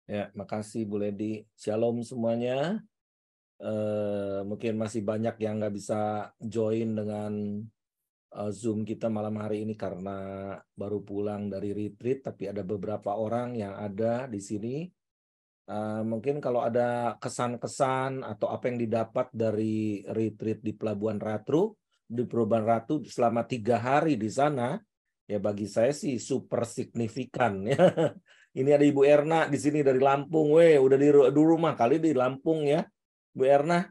Ya, makasih Bu Ledi. Shalom semuanya. Mungkin masih banyak yang nggak bisa join dengan Zoom kita malam hari ini karena baru pulang dari retreat, tapi ada beberapa orang yang ada di sini. Mungkin kalau ada kesan-kesan atau apa yang didapat dari retreat di Pelabuhan Ratu selama 3 hari di sana, ya bagi saya sih super signifikan ya. Ini ada Ibu Erna di sini dari Lampung, udah di rumah kali di Lampung ya. Bu Erna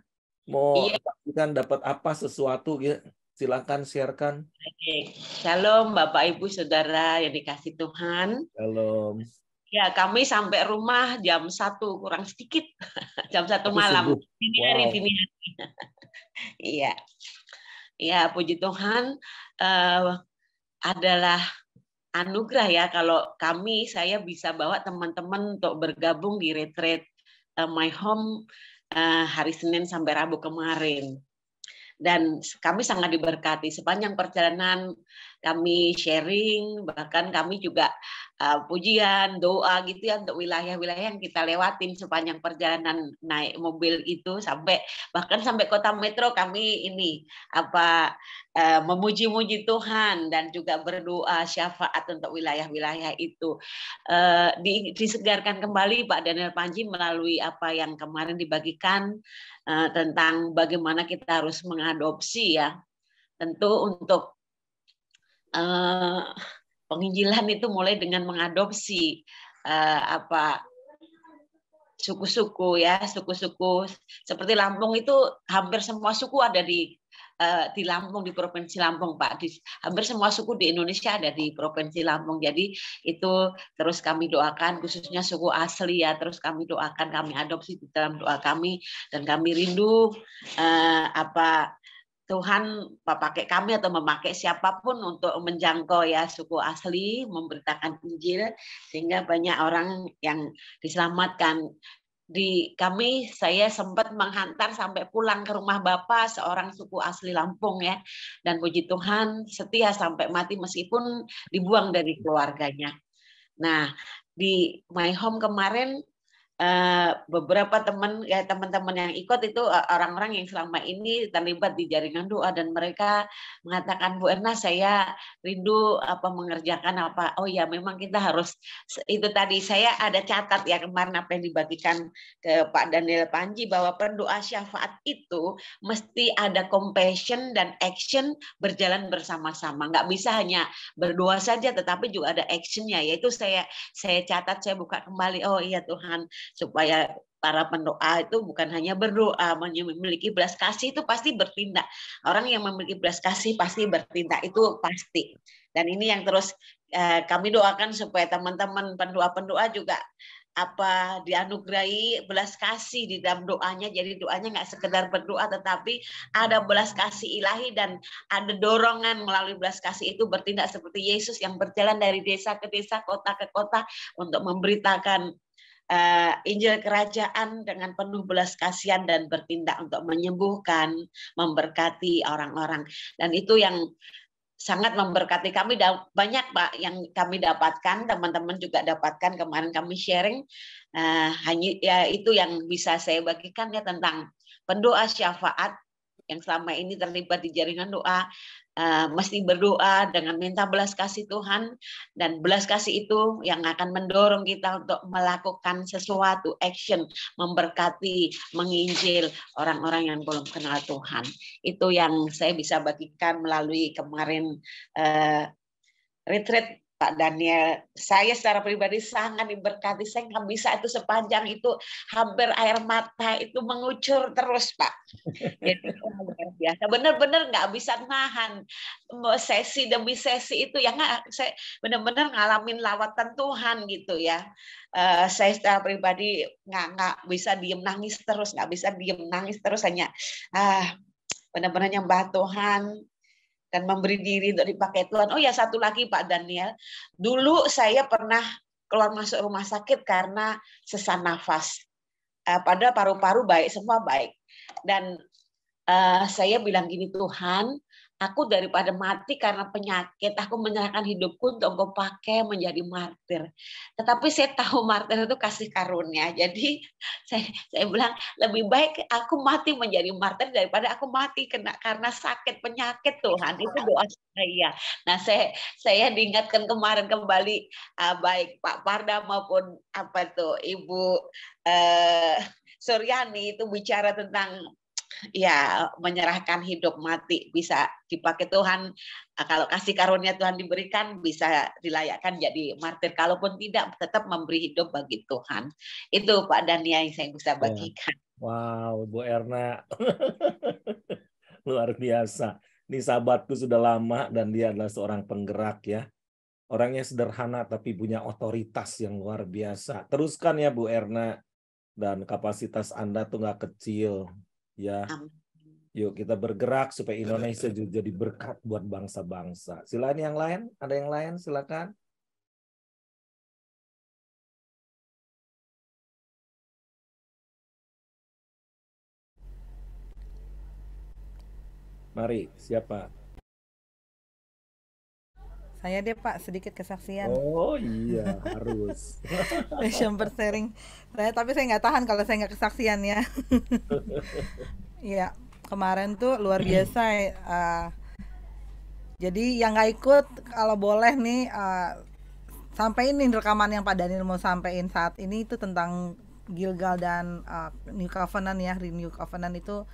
mau Iya. dapat apa sesuatu ya? Silakan sharekan. Shalom Bapak Ibu Saudara yang dikasih Tuhan. Shalom. Ya, kami sampai rumah jam 1 kurang sedikit. Jam 1 Tapi malam. subuh. Dini hari. Wow. Iya. Ya, puji Tuhan, adalah anugerah ya kalau saya bisa bawa teman-teman untuk bergabung di retreat My Home hari Senin sampai Rabu kemarin. Dan kami sangat diberkati sepanjang perjalanan, kami sharing, bahkan kami juga pujian, doa gitu ya untuk wilayah-wilayah yang kita lewatin sepanjang perjalanan naik mobil itu bahkan sampai kota metro kami memuji-muji Tuhan dan juga berdoa syafaat untuk wilayah-wilayah itu. Disegarkan kembali Pak Daniel Panji melalui apa yang kemarin dibagikan tentang bagaimana kita harus mengadopsi ya. Tentu untuk penginjilan itu mulai dengan mengadopsi suku-suku ya, suku-suku seperti Lampung itu hampir semua suku ada di Lampung, di Provinsi Lampung Pak. Hampir semua suku di Indonesia ada di Provinsi Lampung. Jadi itu terus kami doakan khususnya suku asli ya, terus kami doakan, kami adopsi di dalam doa kami dan kami rindu Tuhan pakai kami atau memakai siapapun untuk menjangkau ya suku asli, memberitakan Injil sehingga banyak orang yang diselamatkan. Saya sempat menghantar sampai pulang ke rumah Bapak seorang suku asli Lampung ya, dan puji Tuhan setia sampai mati meskipun dibuang dari keluarganya. Nah, di My Home kemarin beberapa teman-teman yang ikut itu orang-orang yang selama ini terlibat di jaringan doa dan mereka mengatakan, Bu Erna, saya rindu mengerjakan apa. Oh ya, memang kita harus itu tadi saya ada catat ya kemarin apa yang dibagikan ke Pak Daniel Panji bahwa pendoa syafaat itu mesti ada compassion dan action berjalan bersama-sama. Nggak bisa hanya berdoa saja tetapi juga ada actionnya, yaitu saya catat, saya buka kembali. Oh iya Tuhan, supaya para pendoa itu bukan hanya berdoa, memiliki belas kasih itu pasti bertindak. Orang yang memiliki belas kasih pasti bertindak, itu pasti. Dan ini yang terus kami doakan supaya teman-teman pendoa-pendoa juga dianugerahi belas kasih di dalam doanya. Jadi doanya nggak sekedar berdoa tetapi ada belas kasih ilahi dan ada dorongan melalui belas kasih itu bertindak seperti Yesus yang berjalan dari desa ke desa, kota ke kota untuk memberitakan Injil kerajaan dengan penuh belas kasihan dan bertindak untuk menyembuhkan, memberkati orang-orang. Dan itu yang sangat memberkati kami. Banyak Pak yang kami dapatkan, teman-teman juga dapatkan, kemarin kami sharing. Hanya ya itu yang bisa saya bagikan ya tentang pendoa syafaat yang selama ini terlibat di jaringan doa. Mesti berdoa dengan minta belas kasih Tuhan, dan belas kasih itu yang akan mendorong kita untuk melakukan sesuatu, action, memberkati, menginjil orang-orang yang belum kenal Tuhan. Itu yang saya bisa bagikan melalui kemarin retreat Pak Daniel. Saya secara pribadi sangat diberkati. Saya nggak bisa itu sepanjang itu hampir air mata itu mengucur terus Pak. Jadi luar biasa. Benar-benar nggak bisa nahan sesi demi sesi itu ya nggak. Saya benar-benar ngalamin lawatan Tuhan gitu ya. Saya secara pribadi nggak bisa diem nangis terus, nggak bisa diem nangis terus, hanya benar-benar nyembah Tuhan dan memberi diri untuk dipakai Tuhan. Oh ya, satu lagi Pak Daniel, dulu saya pernah keluar masuk rumah sakit karena sesak nafas. Pada paru-paru baik, semua baik. Dan saya bilang gini, Tuhan, Aku daripada mati karena penyakit, aku menyerahkan hidupku untuk Engkau pakai menjadi martir. Tetapi saya tahu martir itu kasih karunia. Jadi saya bilang lebih baik aku mati menjadi martir daripada aku mati karena sakit penyakit Tuhan. Itu doa saya. Nah, saya diingatkan kemarin kembali baik Pak Parda maupun apa tuh Ibu Suryani itu bicara tentang ya menyerahkan hidup mati bisa dipakai Tuhan. Kalau kasih karunia Tuhan diberikan bisa dilayakkan jadi martir, kalaupun tidak tetap memberi hidup bagi Tuhan. Itu Pak Dania yang saya bisa Ya. bagikan. Wow, Bu Erna. Luar biasa. Ini sahabatku sudah lama dan dia adalah seorang penggerak ya. Orangnya sederhana tapi punya otoritas yang luar biasa. Teruskan ya Bu Erna. Dan kapasitas Anda tuh nggak kecil. Ya, Amin. yuk kita bergerak supaya Indonesia juga jadi berkat buat bangsa-bangsa. Silakan yang lain, ada yang lain silakan. Mari, siapa? Saya deh Pak, sedikit kesaksian. Oh iya, harus. Passion per sharing. Tapi saya nggak tahan kalau saya nggak kesaksian ya. Iya, kemarin tuh luar biasa. Jadi yang nggak ikut kalau boleh nih sampaiin nih rekaman yang Pak Daniel mau sampaikan saat ini itu tentang Gilgal dan New Covenant ya. New Covenant itu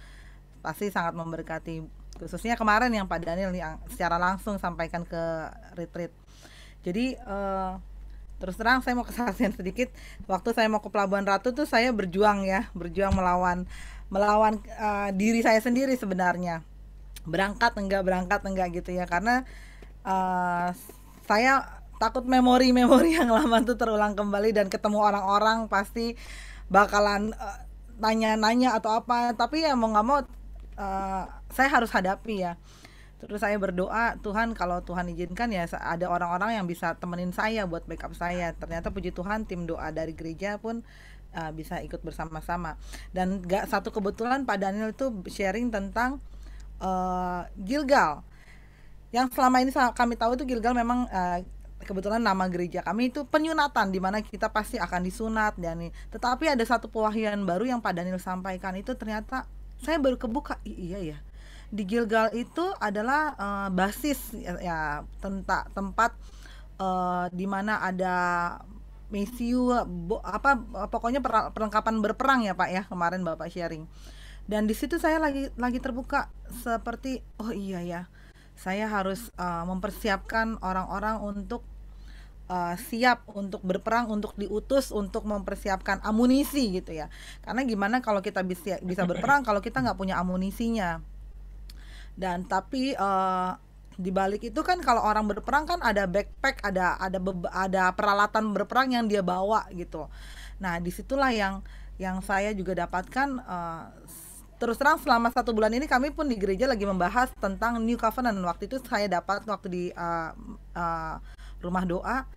pasti sangat memberkati. Khususnya kemarin yang Pak Daniel yang secara langsung sampaikan ke retreat. Jadi terus terang saya mau kesaksian sedikit. Waktu saya mau ke Pelabuhan Ratu tuh saya berjuang melawan diri saya sendiri sebenarnya. Berangkat enggak gitu ya, karena saya takut memori yang lama tuh terulang kembali dan ketemu orang-orang pasti bakalan nanya-nanya atau apa. Tapi ya mau nggak mau saya harus hadapi ya. Terus saya berdoa, Tuhan kalau Tuhan izinkan ya ada orang-orang yang bisa temenin saya buat backup saya. Ternyata puji Tuhan tim doa dari gereja pun bisa ikut bersama-sama. Dan gak satu kebetulan Pak Daniel itu sharing tentang Gilgal. Yang selama ini kami tahu itu Gilgal memang kebetulan nama gereja kami itu penyunatan, di mana kita pasti akan disunat dan tetapi ada satu pewahyuan baru yang Pak Daniel sampaikan itu ternyata saya baru kebuka, iya ya. Di Gilgal itu adalah basis ya tempat di mana ada misiu pokoknya perlengkapan berperang ya Pak ya, kemarin Bapak sharing. Dan di situ saya lagi terbuka seperti oh iya ya. Saya harus mempersiapkan orang-orang untuk siap untuk berperang, untuk diutus, untuk mempersiapkan amunisi gitu ya. Karena gimana kalau kita bisa berperang kalau kita nggak punya amunisinya. Dan tapi di balik itu kan kalau orang berperang kan ada backpack, ada peralatan berperang yang dia bawa gitu. Nah disitulah yang saya juga dapatkan. Terus terang selama 1 bulan ini kami pun di gereja lagi membahas tentang New Covenant. Waktu itu saya dapat waktu di rumah doa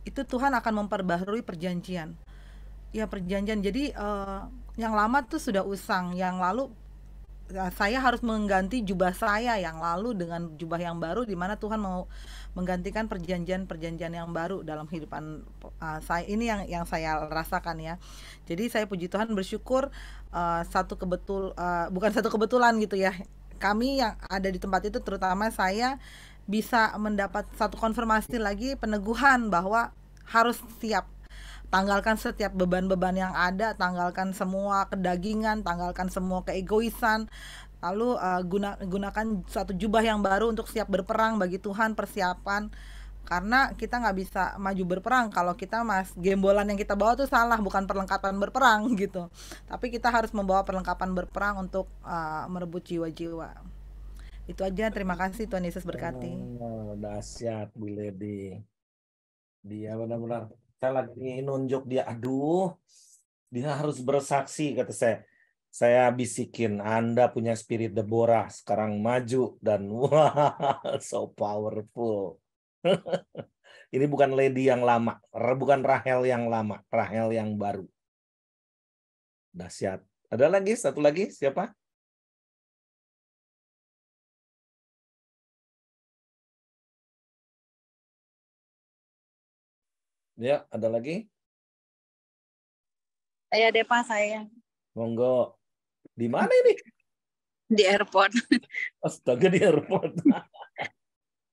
itu Tuhan akan memperbaharui perjanjian. Ya perjanjian. Jadi yang lama tuh sudah usang, yang lalu saya harus mengganti jubah saya yang lalu dengan jubah yang baru, di mana Tuhan mau menggantikan perjanjian yang baru dalam kehidupan saya. Ini yang saya rasakan ya. Jadi saya puji Tuhan bersyukur bukan satu kebetulan gitu ya. Kami yang ada di tempat itu terutama saya bisa mendapat satu konfirmasi lagi, peneguhan bahwa harus siap. Tanggalkan setiap beban-beban yang ada, tanggalkan semua kedagingan, tanggalkan semua keegoisan, lalu gunakan satu jubah yang baru untuk siap berperang bagi Tuhan, persiapan. Karena kita nggak bisa maju berperang kalau kita gembolan yang kita bawa tuh salah, bukan perlengkapan berperang gitu. Tapi kita harus membawa perlengkapan berperang untuk merebut jiwa-jiwa. Itu aja, terima kasih, Tuhan Yesus berkati. Oh, dahsyat Bu Lady. Dia benar-benar, saya lagi nunjuk dia, aduh, dia harus bersaksi, kata saya. Saya bisikin, Anda punya spirit Deborah, sekarang maju, dan wah, so powerful. Ini bukan Lady yang lama, bukan Rahel yang lama, Rahel yang baru. Dahsyat. Ada lagi, satu lagi, siapa? Ya, ada lagi? Saya Depa, saya Monggo. Di mana ini? di airport. Astaga, di airport.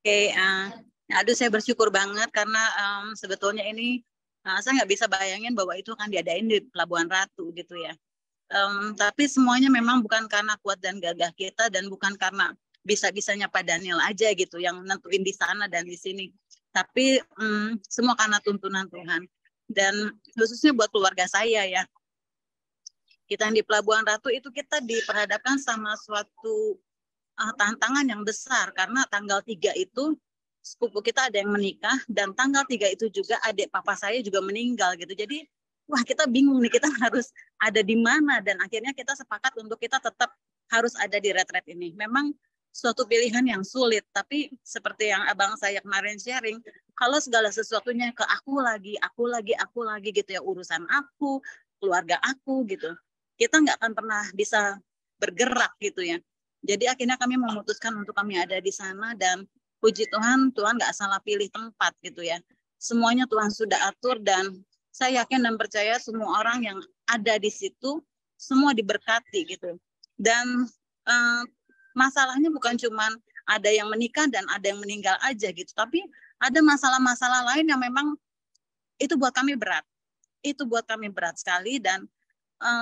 Oke, aduh saya bersyukur banget karena sebetulnya ini saya nggak bisa bayangin bahwa itu akan diadain di Pelabuhan Ratu gitu ya. Tapi semuanya memang bukan karena kuat dan gagah kita dan bukan karena bisa-bisanya Pak Daniel aja gitu yang nentuin di sana dan di sini. Tapi semua karena tuntunan Tuhan. Dan khususnya buat keluarga saya ya. Kita di Pelabuhan Ratu itu kita diperhadapkan sama suatu tantangan yang besar karena tanggal 3 itu sepupu kita ada yang menikah dan tanggal 3 itu juga adik papa saya juga meninggal gitu. Jadi wah kita bingung nih kita harus ada di mana dan akhirnya kita sepakat untuk kita tetap harus ada di retret ini. Memang suatu pilihan yang sulit tapi seperti yang abang saya kemarin sharing, kalau segala sesuatunya ke aku lagi gitu ya, urusan aku, keluarga aku gitu, kita nggak akan pernah bisa bergerak gitu ya. Jadi akhirnya kami memutuskan untuk kami ada di sana dan puji Tuhan, Tuhan nggak salah pilih tempat gitu ya. Semuanya Tuhan sudah atur dan saya yakin dan percaya semua orang yang ada di situ semua diberkati gitu. Dan masalahnya bukan cuma ada yang menikah dan ada yang meninggal aja gitu, tapi ada masalah-masalah lain yang memang itu buat kami berat. Itu buat kami berat sekali dan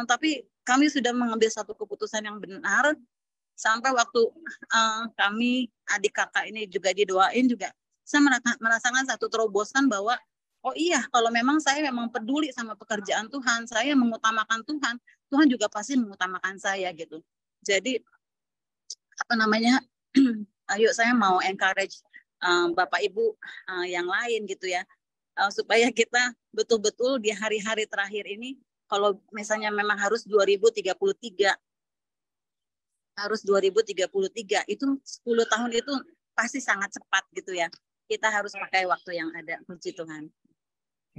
tapi kami sudah mengambil satu keputusan yang benar. Sampai waktu kami adik kakak ini juga didoain juga, saya merasakan satu terobosan bahwa oh iya kalau memang saya memang peduli sama pekerjaan Tuhan, saya mengutamakan Tuhan, Tuhan juga pasti mengutamakan saya gitu. Jadi apa namanya, ayo saya mau encourage Bapak Ibu yang lain gitu ya, supaya kita betul-betul di hari-hari terakhir ini, kalau misalnya memang harus 2033 itu 10 tahun itu pasti sangat cepat gitu ya. Kita harus pakai waktu yang ada, puji Tuhan.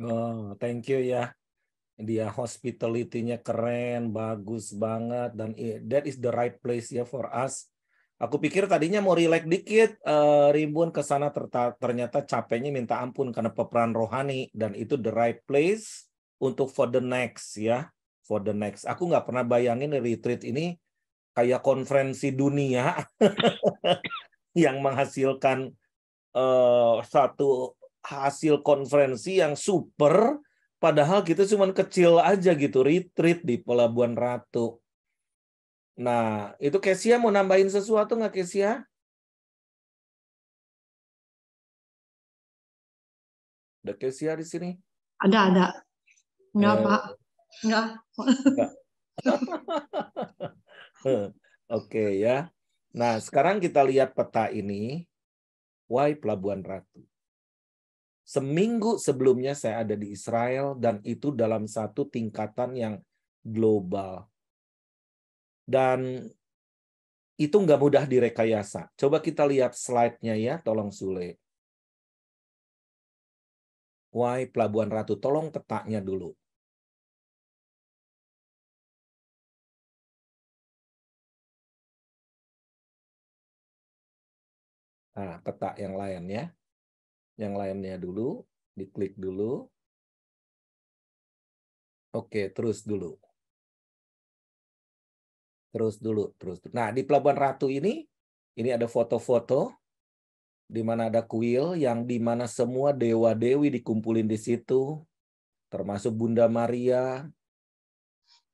Oh, thank you ya. Dia hospitality-nya keren, bagus banget dan that is the right place ya for us. Aku pikir tadinya mau relax dikit, Rimbun ke sana ternyata capeknya minta ampun karena peperan rohani dan itu the right place untuk for the next ya, for the next. Aku nggak pernah bayangin retreat ini kayak konferensi dunia yang menghasilkan satu hasil konferensi yang super, padahal kita cuma kecil aja gitu, retreat di Pelabuhan Ratu. Nah, itu Kesia mau nambahin sesuatu nggak Kesia? Ada Kesia di sini? Ada. Enggak, Pak. Enggak. Oke ya. Nah, sekarang kita lihat peta ini. Why Pelabuhan Ratu? Seminggu sebelumnya saya ada di Israel dan itu dalam satu tingkatan yang global. Dan itu nggak mudah direkayasa. Coba kita lihat slide-nya ya, tolong Sule. Why Pelabuhan Ratu? Tolong petanya dulu. Nah, peta yang lain ya. Yang lainnya dulu, diklik dulu. Oke, terus dulu. Terus. Nah, di Pelabuhan Ratu ini ada foto-foto di mana ada kuil yang di mana semua dewa-dewi dikumpulin di situ, termasuk Bunda Maria.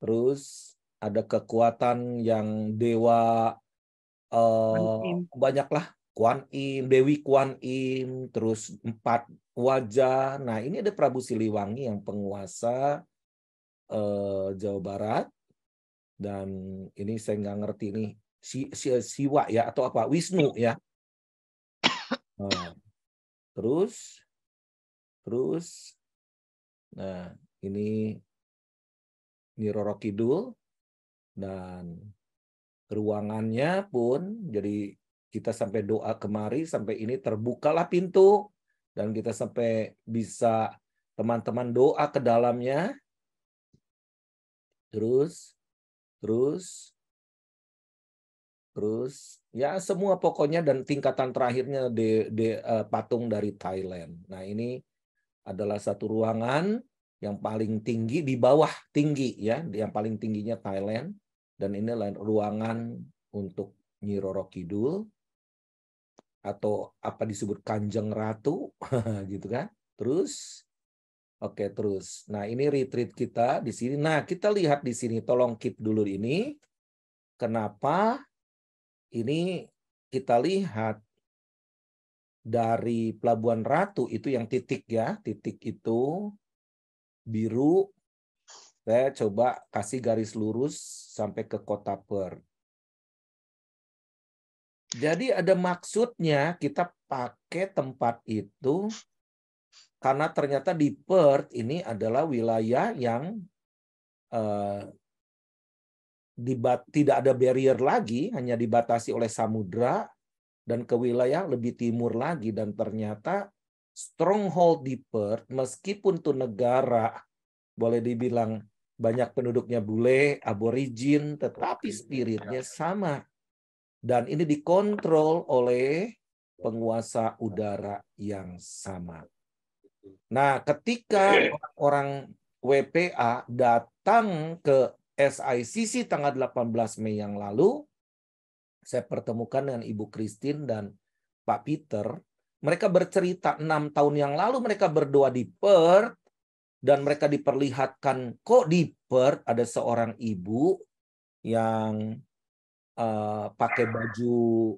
Terus ada kekuatan yang dewa banyaklah, Kuan Im, Dewi Kuan Im, terus 4 wajah. Nah, ini ada Prabu Siliwangi yang penguasa Jawa Barat. Dan ini saya nggak ngerti nih, Siwa ya atau apa, Wisnu ya. Nah, terus, nah ini Roro Kidul dan ruangannya pun, jadi kita sampai doa kemari, sampai ini terbukalah pintu dan kita sampai bisa teman-teman doa ke dalamnya. Terus ya semua pokoknya dan tingkatan terakhirnya patung dari Thailand. Nah ini adalah satu ruangan yang paling tinggi di bawah tinggi ya, yang paling tingginya Thailand, dan ini adalah ruangan untuk Nyi Roro Kidul atau apa disebut Kanjeng Ratu gitu kan. Terus terus. Nah, ini retreat kita di sini. Nah, kita lihat di sini, tolong keep dulu ini. Kenapa ini kita lihat dari Pelabuhan Ratu itu yang titik ya, titik itu biru. Saya coba kasih garis lurus sampai ke kota Perth. Jadi ada maksudnya kita pakai tempat itu karena ternyata di Perth ini adalah wilayah yang tidak ada barrier lagi, hanya dibatasi oleh samudra dan ke wilayah lebih timur lagi. Dan ternyata stronghold di Perth, meskipun itu negara boleh dibilang banyak penduduknya bule, aborigin, tetapi spiritnya sama. Dan ini dikontrol oleh penguasa udara yang sama. Nah, ketika orang WPA datang ke SICC tanggal 18 Mei yang lalu, saya pertemukan dengan Ibu Christine dan Pak Peter. Mereka bercerita 6 tahun yang lalu mereka berdoa di Perth, dan mereka diperlihatkan kok di Perth ada seorang ibu yang pakai baju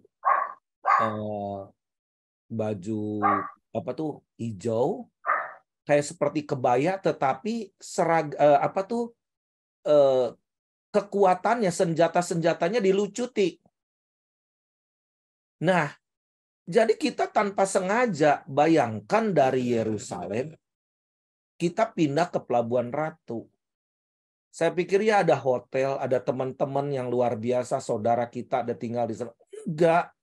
apa tuh hijau kayak seperti kebaya, tetapi kekuatannya, senjata-senjatanya dilucuti. Nah, jadi kita tanpa sengaja bayangkan dari Yerusalem kita pindah ke Pelabuhan Ratu. Saya pikir ya ada hotel, ada teman-teman yang luar biasa, saudara kita ada tinggal di sana. Enggak.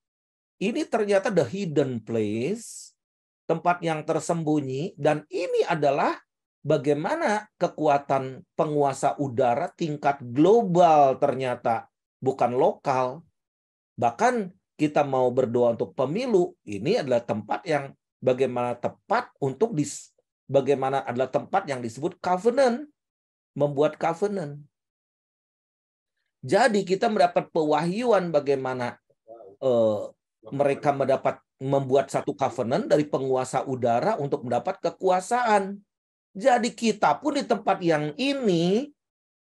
Ini ternyata the hidden place, tempat yang tersembunyi, dan ini adalah bagaimana kekuatan penguasa udara tingkat global ternyata, bukan lokal. Bahkan kita mau berdoa untuk pemilu, ini adalah tempat yang bagaimana tepat untuk bagaimana adalah tempat yang disebut covenant. Membuat covenant. Jadi kita mendapat pewahyuan bagaimana mereka membuat satu covenant dari penguasa udara untuk mendapat kekuasaan. Jadi kita pun di tempat yang ini,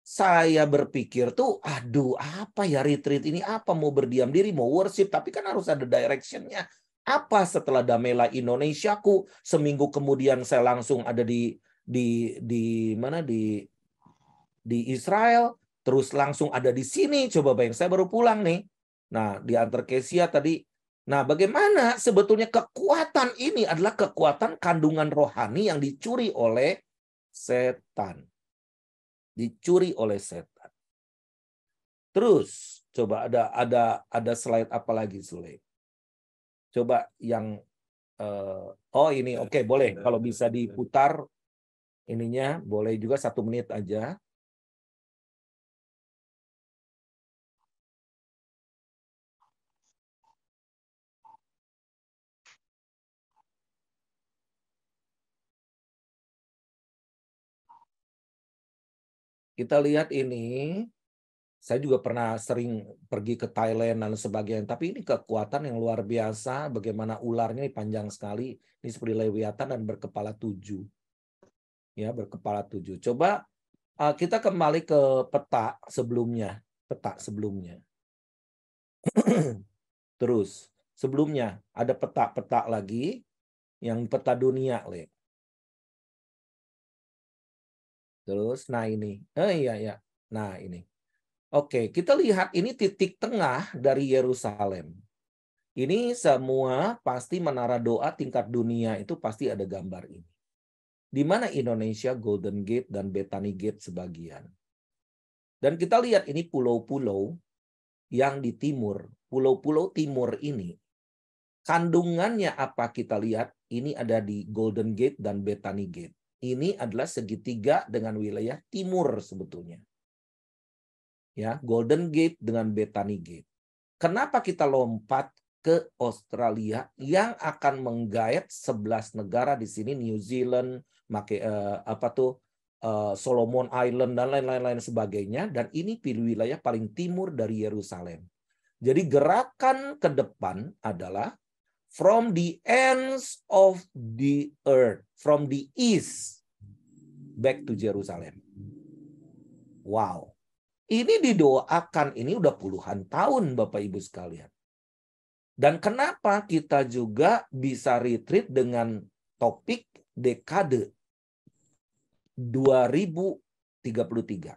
saya berpikir tuh, aduh apa ya retreat ini, apa mau berdiam diri, mau worship, tapi kan harus ada directionnya. Apa setelah Damela Indonesiaku, seminggu kemudian saya langsung ada di Israel, terus langsung ada di sini. Coba bayang, saya baru pulang nih. Nah, di Antarkesia tadi. Nah, bagaimana sebetulnya kekuatan ini adalah kekuatan kandungan rohani yang dicuri oleh setan. Dicuri oleh setan. Terus, coba ada slide apa lagi, Sule? Coba yang ini oke, boleh kalau bisa diputar ininya, boleh juga 1 menit aja. Kita lihat ini, saya juga pernah sering pergi ke Thailand dan sebagainya, tapi ini kekuatan yang luar biasa, bagaimana ularnya panjang sekali, ini seperti Lewiatan dan berkepala 7. Ya, berkepala 7. Coba kita kembali ke peta sebelumnya. Terus, sebelumnya ada peta-peta lagi, yang peta dunia, Le. Terus, nah ini. Iya. Nah, ini. Oke, kita lihat ini titik tengah dari Yerusalem. Ini semua pasti menara doa tingkat dunia itu pasti ada gambar ini. Di mana Indonesia, Golden Gate dan Bethany Gate sebagian. Dan kita lihat ini pulau-pulau yang di timur. Pulau-pulau timur ini. Kandungannya apa kita lihat? Ini ada di Golden Gate dan Bethany Gate. Ini adalah segitiga dengan wilayah timur sebetulnya. Ya, Golden Gate dengan Bethany Gate. Kenapa kita lompat ke Australia yang akan menggait 11 negara di sini, New Zealand, Solomon Island dan lain-lain sebagainya, dan ini pilih wilayah paling timur dari Yerusalem. Jadi gerakan ke depan adalah from the ends of the earth, from the east back to Jerusalem. Wow. Ini didoakan, ini udah puluhan tahun Bapak Ibu sekalian. Dan kenapa kita juga bisa retreat dengan topik dekade 2033.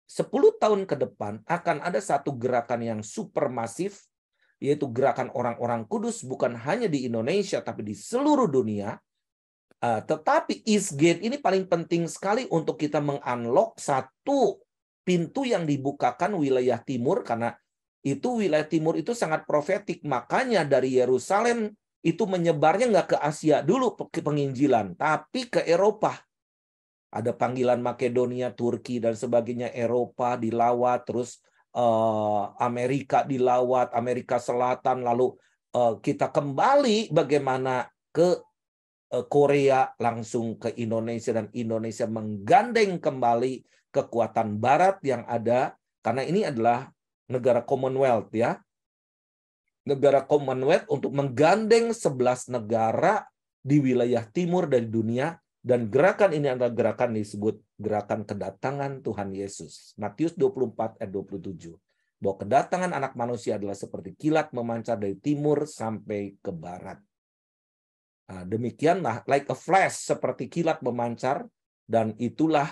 10 tahun ke depan akan ada satu gerakan yang super masif, yaitu gerakan orang-orang kudus bukan hanya di Indonesia tapi di seluruh dunia. Tetapi Eastgate ini paling penting sekali untuk kita mengunlock satu pintu yang dibukakan wilayah timur, karena itu wilayah timur itu sangat profetik. Makanya dari Yerusalem itu menyebarnya nggak ke Asia dulu penginjilan, tapi ke Eropa. Ada panggilan Makedonia, Turki, dan sebagainya. Eropa dilawat, terus Amerika dilawat, Amerika Selatan. Lalu kita kembali bagaimana ke Korea, langsung ke Indonesia, dan Indonesia menggandeng kembali kekuatan Barat yang ada, karena ini adalah negara Commonwealth ya. Negara Commonwealth untuk menggandeng 11 negara di wilayah timur dari dunia, dan gerakan ini adalah gerakan disebut gerakan kedatangan Tuhan Yesus. Matius 24 ayat 27. Bahwa kedatangan anak manusia adalah seperti kilat memancar dari timur sampai ke barat. Nah, demikianlah, like a flash, seperti kilat memancar, dan itulah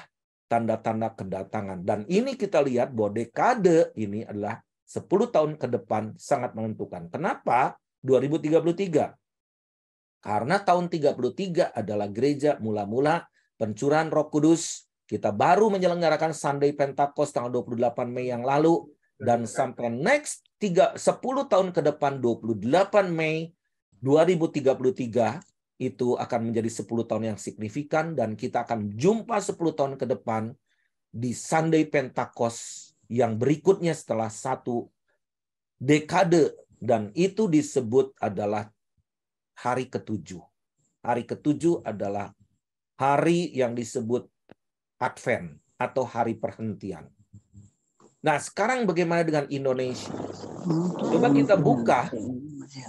tanda-tanda kedatangan. Dan ini kita lihat bahwa dekade ini adalah 10 tahun ke depan sangat menentukan. Kenapa 2033? Karena tahun 33 adalah gereja mula-mula pencurahan Roh Kudus. Kita baru menyelenggarakan Sunday Pentakost tanggal 28 Mei yang lalu, dan sampai next 10 tahun ke depan 28 Mei 2033 itu akan menjadi 10 tahun yang signifikan, dan kita akan jumpa 10 tahun ke depan di Sunday Pentakost yang berikutnya setelah satu dekade, dan itu disebut adalah hari ke-7. Hari ke-7 adalah hari yang disebut Advent atau hari perhentian. Nah, sekarang bagaimana dengan Indonesia? Coba kita buka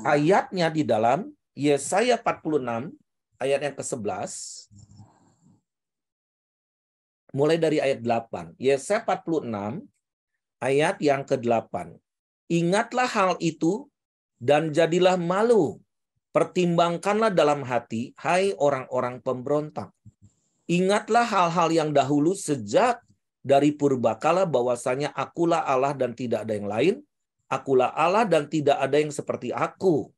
ayatnya di dalam Yesaya 46 ayat yang ke-11. Mulai dari ayat 8. Yesaya 46 ayat yang ke-8. Ingatlah hal itu dan jadilah malu. Pertimbangkanlah dalam hati, hai orang-orang pemberontak. Ingatlah hal-hal yang dahulu sejak dari purbakala, bahwasanya akulah Allah dan tidak ada yang lain. Akulah Allah dan tidak ada yang seperti aku,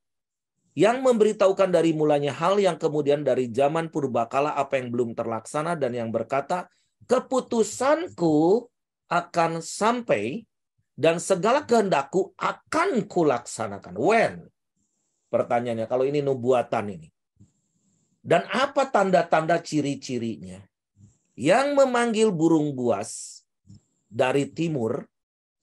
yang memberitahukan dari mulanya hal yang kemudian dari zaman purbakala apa yang belum terlaksana, dan yang berkata, keputusanku akan sampai dan segala kehendakku akan kulaksanakan. When? Pertanyaannya, kalau ini nubuatan ini. Dan apa tanda-tanda ciri-cirinya? Yang memanggil burung buas dari timur,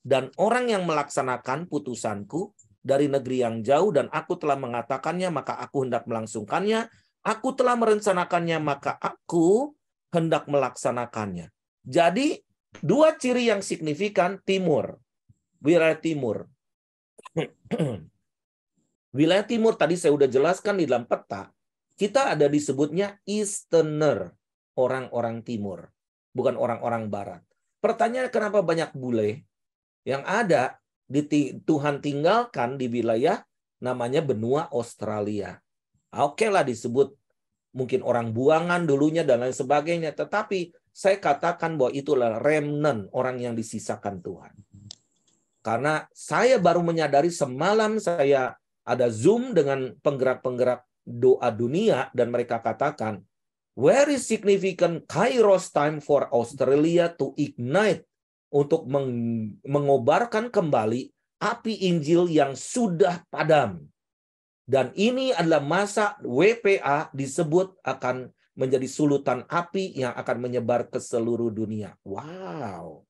dan orang yang melaksanakan putusanku dari negeri yang jauh, dan aku telah mengatakannya, maka aku hendak melangsungkannya. Aku telah merencanakannya, maka aku hendak melaksanakannya. Jadi, dua ciri yang signifikan timur. Wilayah timur. Wilayah timur tadi saya sudah jelaskan di dalam peta. Kita ada disebutnya Easterner, orang-orang timur, bukan orang-orang barat. Pertanyaannya, kenapa banyak bule yang ada Tuhan tinggalkan di wilayah namanya benua Australia? Oke lah disebut mungkin orang buangan dulunya dan lain sebagainya, tetapi saya katakan bahwa itulah remnant, orang yang disisakan Tuhan. Karena saya baru menyadari semalam saya ada Zoom dengan penggerak-penggerak doa dunia, dan mereka katakan, very significant Kairos time for Australia to ignite, untuk mengobarkan kembali api Injil yang sudah padam. Dan ini adalah masa WPA disebut akan menjadi sulutan api yang akan menyebar ke seluruh dunia. Wow.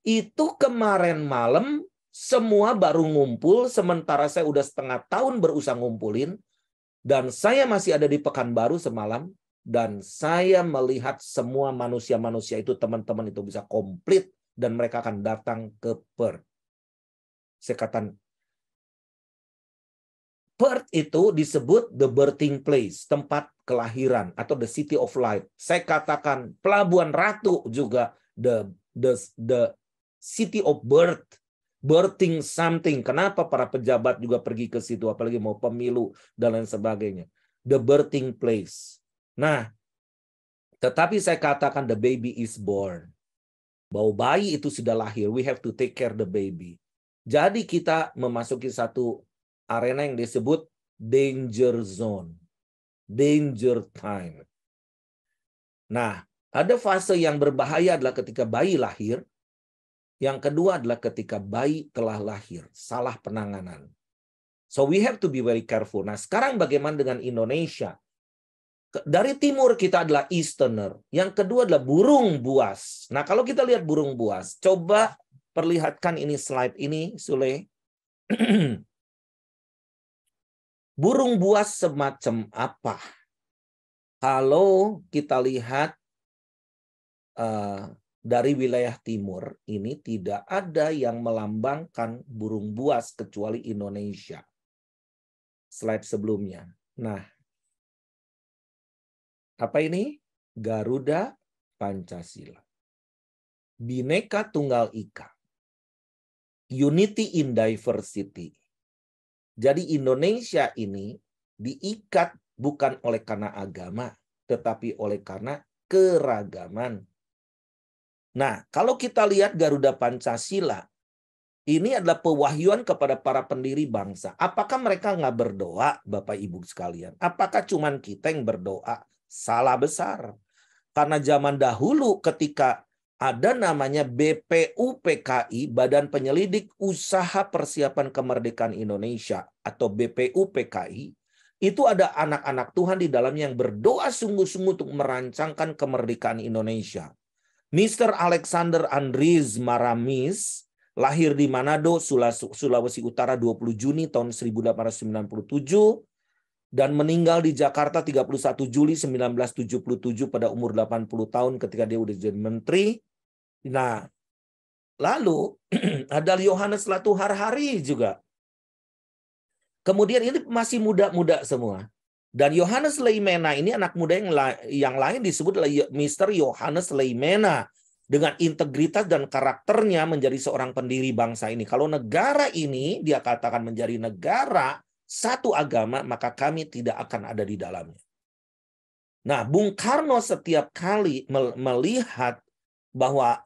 Itu kemarin malam Semua baru ngumpul, sementara saya udah setengah tahun berusaha ngumpulin, dan saya masih ada di Pekanbaru semalam, dan saya melihat semua manusia-manusia itu, teman-teman itu bisa komplit, dan mereka akan datang ke Perth. Saya katakan, Perth itu disebut the birthing place, tempat kelahiran, atau the city of light. Saya katakan Pelabuhan Ratu juga the city of birth, birthing something. Kenapa para pejabat juga pergi ke situ, apalagi mau pemilu dan lain sebagainya. The birthing place. Nah, tetapi saya katakan the baby is born. Bahwa bayi itu sudah lahir, we have to take care the baby. Jadi kita memasuki satu arena yang disebut danger zone, danger time. Nah, ada fase yang berbahaya adalah ketika bayi lahir. Yang kedua adalah ketika bayi telah lahir, salah penanganan. So we have to be very careful. Nah, sekarang bagaimana dengan Indonesia? Dari timur kita adalah Easterner. Yang kedua adalah burung buas. Nah, kalau kita lihat burung buas, coba perlihatkan ini slide ini, Sule. Burung buas semacam apa? Kalau kita lihat dari wilayah timur, ini tidak ada yang melambangkan burung buas kecuali Indonesia. Slide sebelumnya. Nah, apa ini? Garuda Pancasila. Bhinneka Tunggal Ika. Unity in diversity. Jadi Indonesia ini diikat bukan oleh karena agama, tetapi oleh karena keragaman. Nah, kalau kita lihat Garuda Pancasila, ini adalah pewahyuan kepada para pendiri bangsa. Apakah mereka nggak berdoa, Bapak Ibu sekalian? Apakah cuman kita yang berdoa? Salah besar. Karena zaman dahulu ketika ada namanya BPUPKI, Badan Penyelidik Usaha Persiapan Kemerdekaan Indonesia, atau BPUPKI, itu ada anak-anak Tuhan di dalamnya yang berdoa sungguh-sungguh untuk merancangkan kemerdekaan Indonesia. Mr. Alexander Andries Maramis lahir di Manado, Sulawesi Utara 20 Juni tahun 1897 dan meninggal di Jakarta 31 Juli 1977 pada umur 80 tahun ketika dia udah jadi menteri. Nah, lalu ada Yohanes Latuharhari juga. Kemudian ini masih muda-muda semua. Dan Yohanes Leimena ini anak muda yang lain disebut Mr. Yohanes Leimena. Dengan integritas dan karakternya menjadi seorang pendiri bangsa ini. Kalau negara ini dia katakan menjadi negara satu agama, maka kami tidak akan ada di dalamnya. Nah, Bung Karno setiap kali melihat bahwa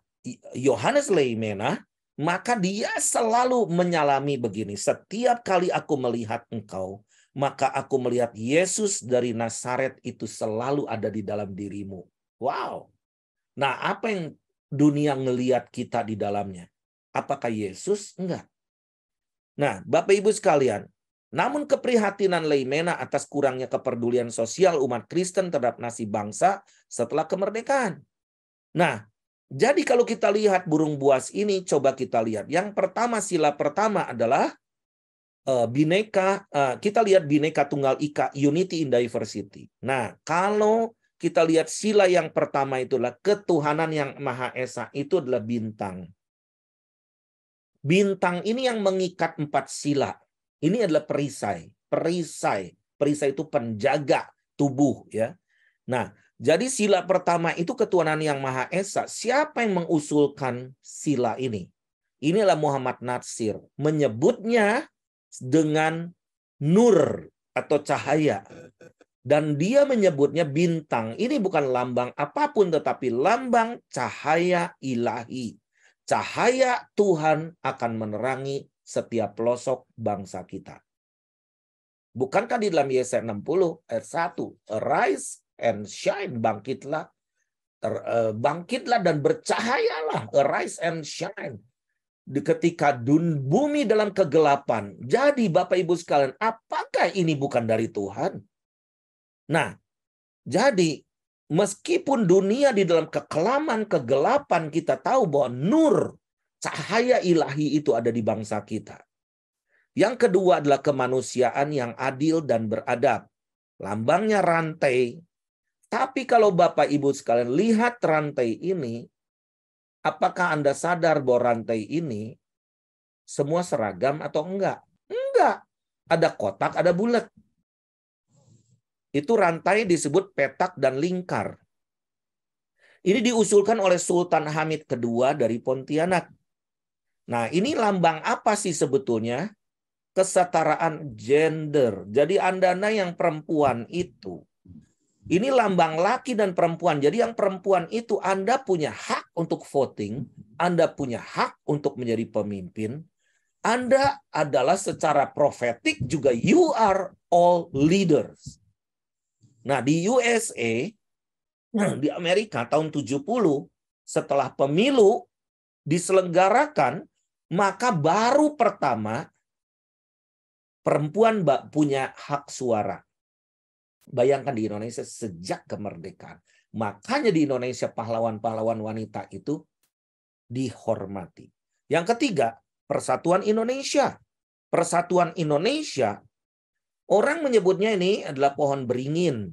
Yohanes Leimena, maka dia selalu menyalami begini. Setiap kali aku melihat engkau, maka aku melihat Yesus dari Nazaret itu selalu ada di dalam dirimu. Wow. Nah, apa yang dunia ngelihat kita di dalamnya? Apakah Yesus? Enggak. Nah, Bapak Ibu sekalian, namun keprihatinan Leimena atas kurangnya kepedulian sosial umat Kristen terhadap nasib bangsa setelah kemerdekaan. Nah, jadi kalau kita lihat burung buas ini, coba kita lihat. Yang pertama, sila pertama adalah kita lihat Bhinneka Tunggal Ika, Unity in Diversity. Nah, kalau kita lihat sila yang pertama itulah ketuhanan yang Maha Esa, itu adalah bintang. Bintang ini yang mengikat 4 sila. Ini adalah perisai. Perisai itu penjaga tubuh, ya. Nah, jadi sila pertama itu ketuhanan yang Maha Esa. Siapa yang mengusulkan sila ini? Inilah Muhammad Natsir. Menyebutnya dengan nur atau cahaya. Dan dia menyebutnya bintang. Ini bukan lambang apapun, tetapi lambang cahaya ilahi. Cahaya Tuhan akan menerangi setiap pelosok bangsa kita. Bukankah di dalam Yesaya 60 ayat 1, arise and shine, bangkitlah, bangkitlah dan bercahayalah, arise and shine. Ketika bumi dalam kegelapan. Jadi Bapak Ibu sekalian, apakah ini bukan dari Tuhan? Nah, jadi meskipun dunia di dalam kekelaman, kegelapan, kita tahu bahwa nur cahaya ilahi itu ada di bangsa kita. Yang kedua adalah kemanusiaan yang adil dan beradab. Lambangnya rantai. Tapi kalau Bapak Ibu sekalian lihat rantai ini, apakah Anda sadar bahwa rantai ini semua seragam atau enggak? Enggak. Ada kotak, ada bulat. Itu rantai disebut petak dan lingkar. Ini diusulkan oleh Sultan Hamid II dari Pontianak. Nah, ini lambang apa sih sebetulnya? Kesetaraan gender. Jadi Anda yang perempuan itu, ini lambang laki dan perempuan. Jadi yang perempuan itu Anda punya hak untuk voting, Anda punya hak untuk menjadi pemimpin, Anda adalah secara profetik juga you are all leaders. Nah, di USA, di Amerika tahun 70, setelah pemilu diselenggarakan, maka baru pertama perempuan punya hak suara. Bayangkan di Indonesia sejak kemerdekaan. Makanya di Indonesia pahlawan-pahlawan wanita itu dihormati. Yang ketiga, Persatuan Indonesia. Persatuan Indonesia, orang menyebutnya ini adalah pohon beringin.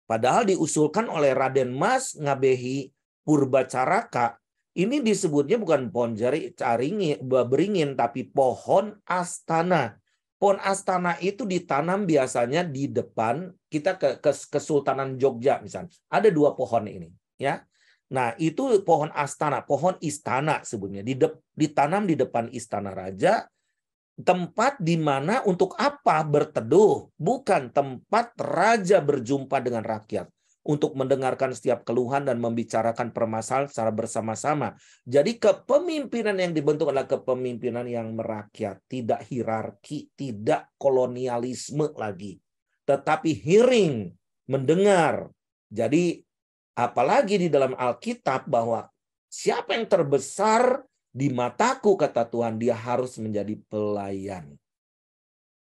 Padahal diusulkan oleh Raden Mas Ngabehi Purbacaraka. Ini disebutnya bukan pohon beringin, tapi pohon astana. Pohon astana itu ditanam biasanya di depan kita ke Kesultanan Jogja misalnya. Ada 2 pohon ini, ya. Nah, itu pohon astana, pohon istana sebutnya. Ditanam di depan istana raja, tempat di mana untuk apa berteduh, bukan tempat raja berjumpa dengan rakyat untuk mendengarkan setiap keluhan dan membicarakan permasalahan secara bersama-sama. Jadi kepemimpinan yang dibentuk adalah kepemimpinan yang merakyat, tidak hierarki, tidak kolonialisme lagi, tetapi hearing, mendengar. Jadi apalagi di dalam Alkitab bahwa siapa yang terbesar di mataku, kata Tuhan, dia harus menjadi pelayan.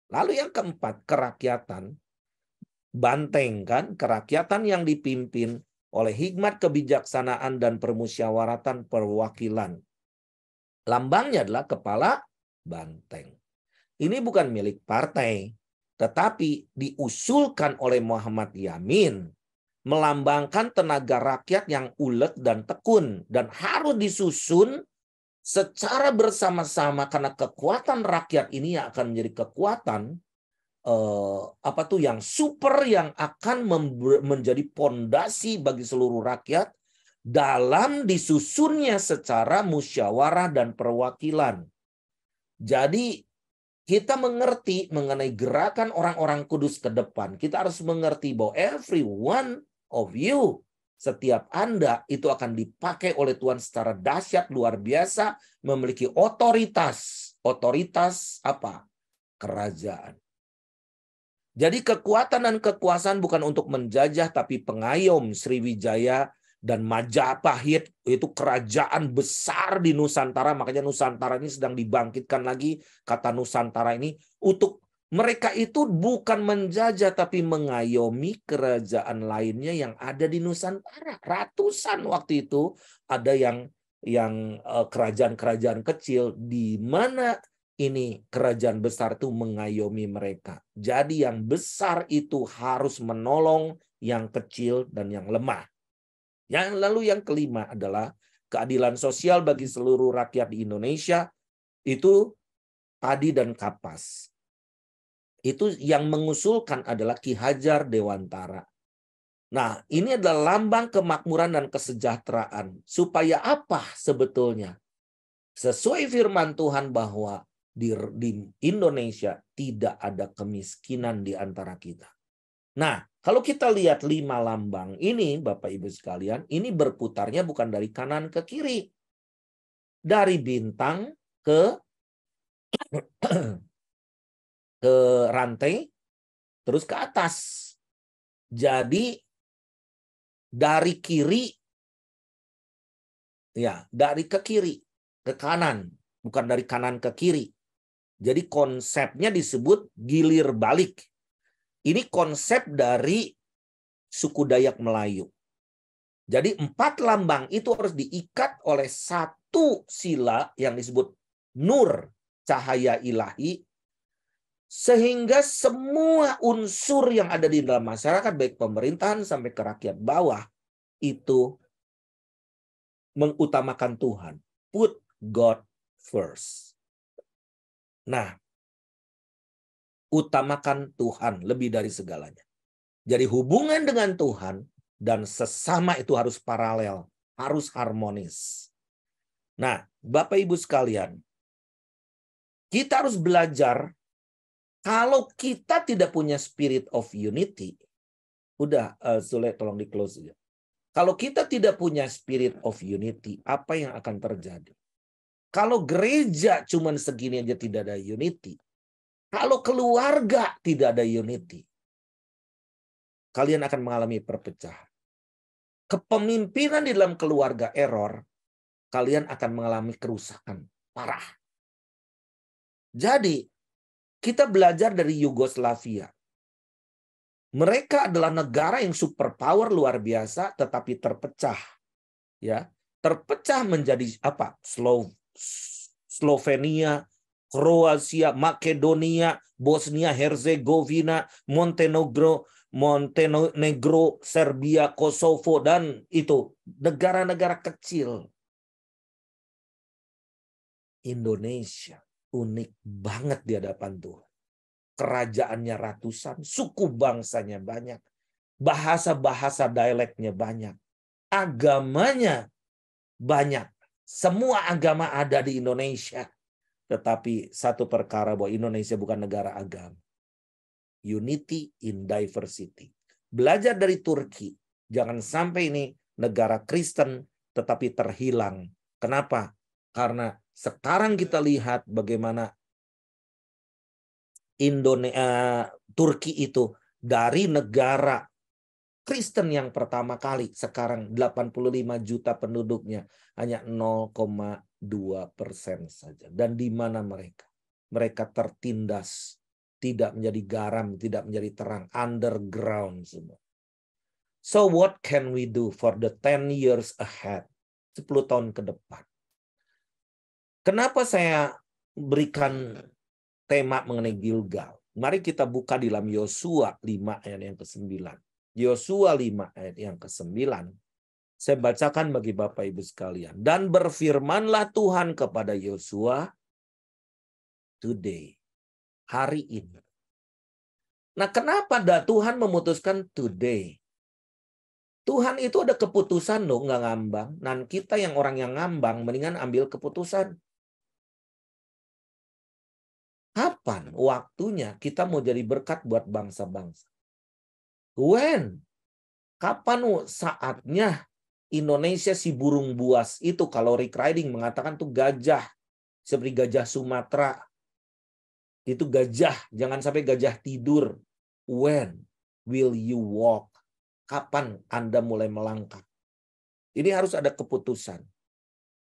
Lalu yang keempat, kerakyatan. Banteng kan, kerakyatan yang dipimpin oleh hikmat kebijaksanaan dan permusyawaratan perwakilan. Lambangnya adalah kepala banteng. Ini bukan milik partai, tetapi diusulkan oleh Muhammad Yamin, melambangkan tenaga rakyat yang ulet dan tekun, dan harus disusun secara bersama-sama, karena kekuatan rakyat ini yang akan menjadi kekuatan yang super, yang akan menjadi pondasi bagi seluruh rakyat dalam disusunnya secara musyawarah dan perwakilan. Jadi kita mengerti mengenai gerakan orang-orang kudus ke depan. Kita harus mengerti bahwa every one of you, setiap Anda itu akan dipakai oleh Tuhan secara dahsyat, luar biasa, memiliki otoritas. Otoritas apa? Kerajaan. Jadi kekuatan dan kekuasaan bukan untuk menjajah, tapi pengayom. Sriwijaya dan Majapahit itu kerajaan besar di Nusantara. Makanya Nusantara ini sedang dibangkitkan lagi. Kata Nusantara ini untuk mereka itu bukan menjajah, tapi mengayomi kerajaan lainnya yang ada di Nusantara. Ratusan waktu itu ada yang kerajaan-kerajaan kecil di mana ini kerajaan besar itu mengayomi mereka. Jadi yang besar itu harus menolong yang kecil dan yang lemah. Lalu yang kelima adalah keadilan sosial bagi seluruh rakyat di Indonesia. Itu Padi dan Kapas. Itu yang mengusulkan adalah Ki Hajar Dewantara. Nah, ini adalah lambang kemakmuran dan kesejahteraan. Supaya apa sebetulnya? Sesuai firman Tuhan bahwa di Indonesia tidak ada kemiskinan di antara kita. Nah, kalau kita lihat 5 lambang ini, Bapak Ibu sekalian, ini berputarnya bukan dari kanan ke kiri. Dari bintang ke rantai, terus ke atas. Jadi dari kiri, ya, dari ke kiri, ke kanan, bukan dari kanan ke kiri. Jadi konsepnya disebut gilir balik. Ini konsep dari suku Dayak Melayu. Jadi 4 lambang itu harus diikat oleh satu sila yang disebut nur, cahaya ilahi, sehingga semua unsur yang ada di dalam masyarakat, baik pemerintahan sampai ke rakyat bawah, itu mengutamakan Tuhan. Put God first. Nah, utamakan Tuhan lebih dari segalanya. Jadi hubungan dengan Tuhan dan sesama itu harus paralel, harus harmonis. Nah, Bapak Ibu sekalian, kita harus belajar kalau kita tidak punya spirit of unity. Udah, Sule tolong di close aja. Kalau kita tidak punya spirit of unity, apa yang akan terjadi? Kalau gereja cuman segini aja tidak ada unity. Kalau keluarga tidak ada unity, kalian akan mengalami perpecahan. Kepemimpinan di dalam keluarga error, kalian akan mengalami kerusakan parah. Jadi, kita belajar dari Yugoslavia. Mereka adalah negara yang superpower luar biasa, tetapi terpecah. Ya, terpecah menjadi apa? Slovenia, Kroasia, Makedonia, Bosnia Herzegovina, Montenegro, Serbia, Kosovo, dan itu negara-negara kecil. Indonesia unik banget di hadapan Tuhan. Kerajaannya ratusan, suku bangsanya banyak, bahasa-bahasa dialeknya banyak, agamanya banyak. Semua agama ada di Indonesia. Tetapi satu perkara bahwa Indonesia bukan negara agama. Unity in diversity. Belajar dari Turki. Jangan sampai ini negara Kristen tetapi terhilang. Kenapa? Karena sekarang kita lihat bagaimana Turki itu dari negara Kristen yang pertama kali, sekarang 85 juta penduduknya, hanya 0,2% saja. Dan di mana mereka? Mereka tertindas, tidak menjadi garam, tidak menjadi terang, underground semua. So what can we do for the 10 years ahead? 10 tahun ke depan. Kenapa saya berikan tema mengenai Gilgal? Mari kita buka di dalam Yosua 5 ayat yang ke-9. Yosua 5 ayat yang ke-9. Saya bacakan bagi Bapak Ibu sekalian. Dan berfirmanlah Tuhan kepada Yosua, today, hari ini. Nah, kenapa Tuhan memutuskan today? Tuhan itu ada keputusan loh, nggak ngambang. Dan kita yang orang yang ngambang, mendingan ambil keputusan. Kapan waktunya kita mau jadi berkat buat bangsa-bangsa? When? Kapan saatnya Indonesia si burung buas itu, kalau Rick Riding mengatakan tuh gajah, seperti gajah Sumatera. Itu gajah, jangan sampai gajah tidur. When will you walk? Kapan Anda mulai melangkah? Ini harus ada keputusan.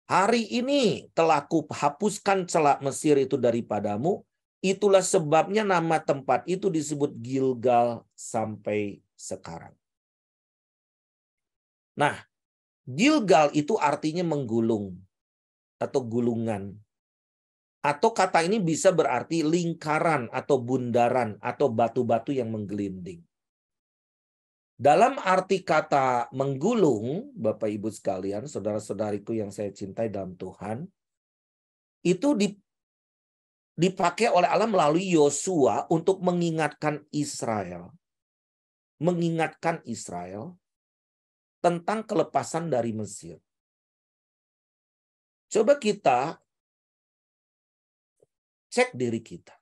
Hari ini telah kuhapuskan celak Mesir itu daripadamu. Itulah sebabnya nama tempat itu disebut Gilgal sampai sekarang. Nah, Gilgal itu artinya menggulung atau gulungan. Atau kata ini bisa berarti lingkaran atau bundaran atau batu-batu yang menggelinding. Dalam arti kata menggulung, Bapak Ibu sekalian, saudara-saudariku yang saya cintai dalam Tuhan, itu dipakai oleh Allah melalui Yosua untuk mengingatkan Israel. Mengingatkan Israel tentang kelepasan dari Mesir. Coba kita cek diri kita.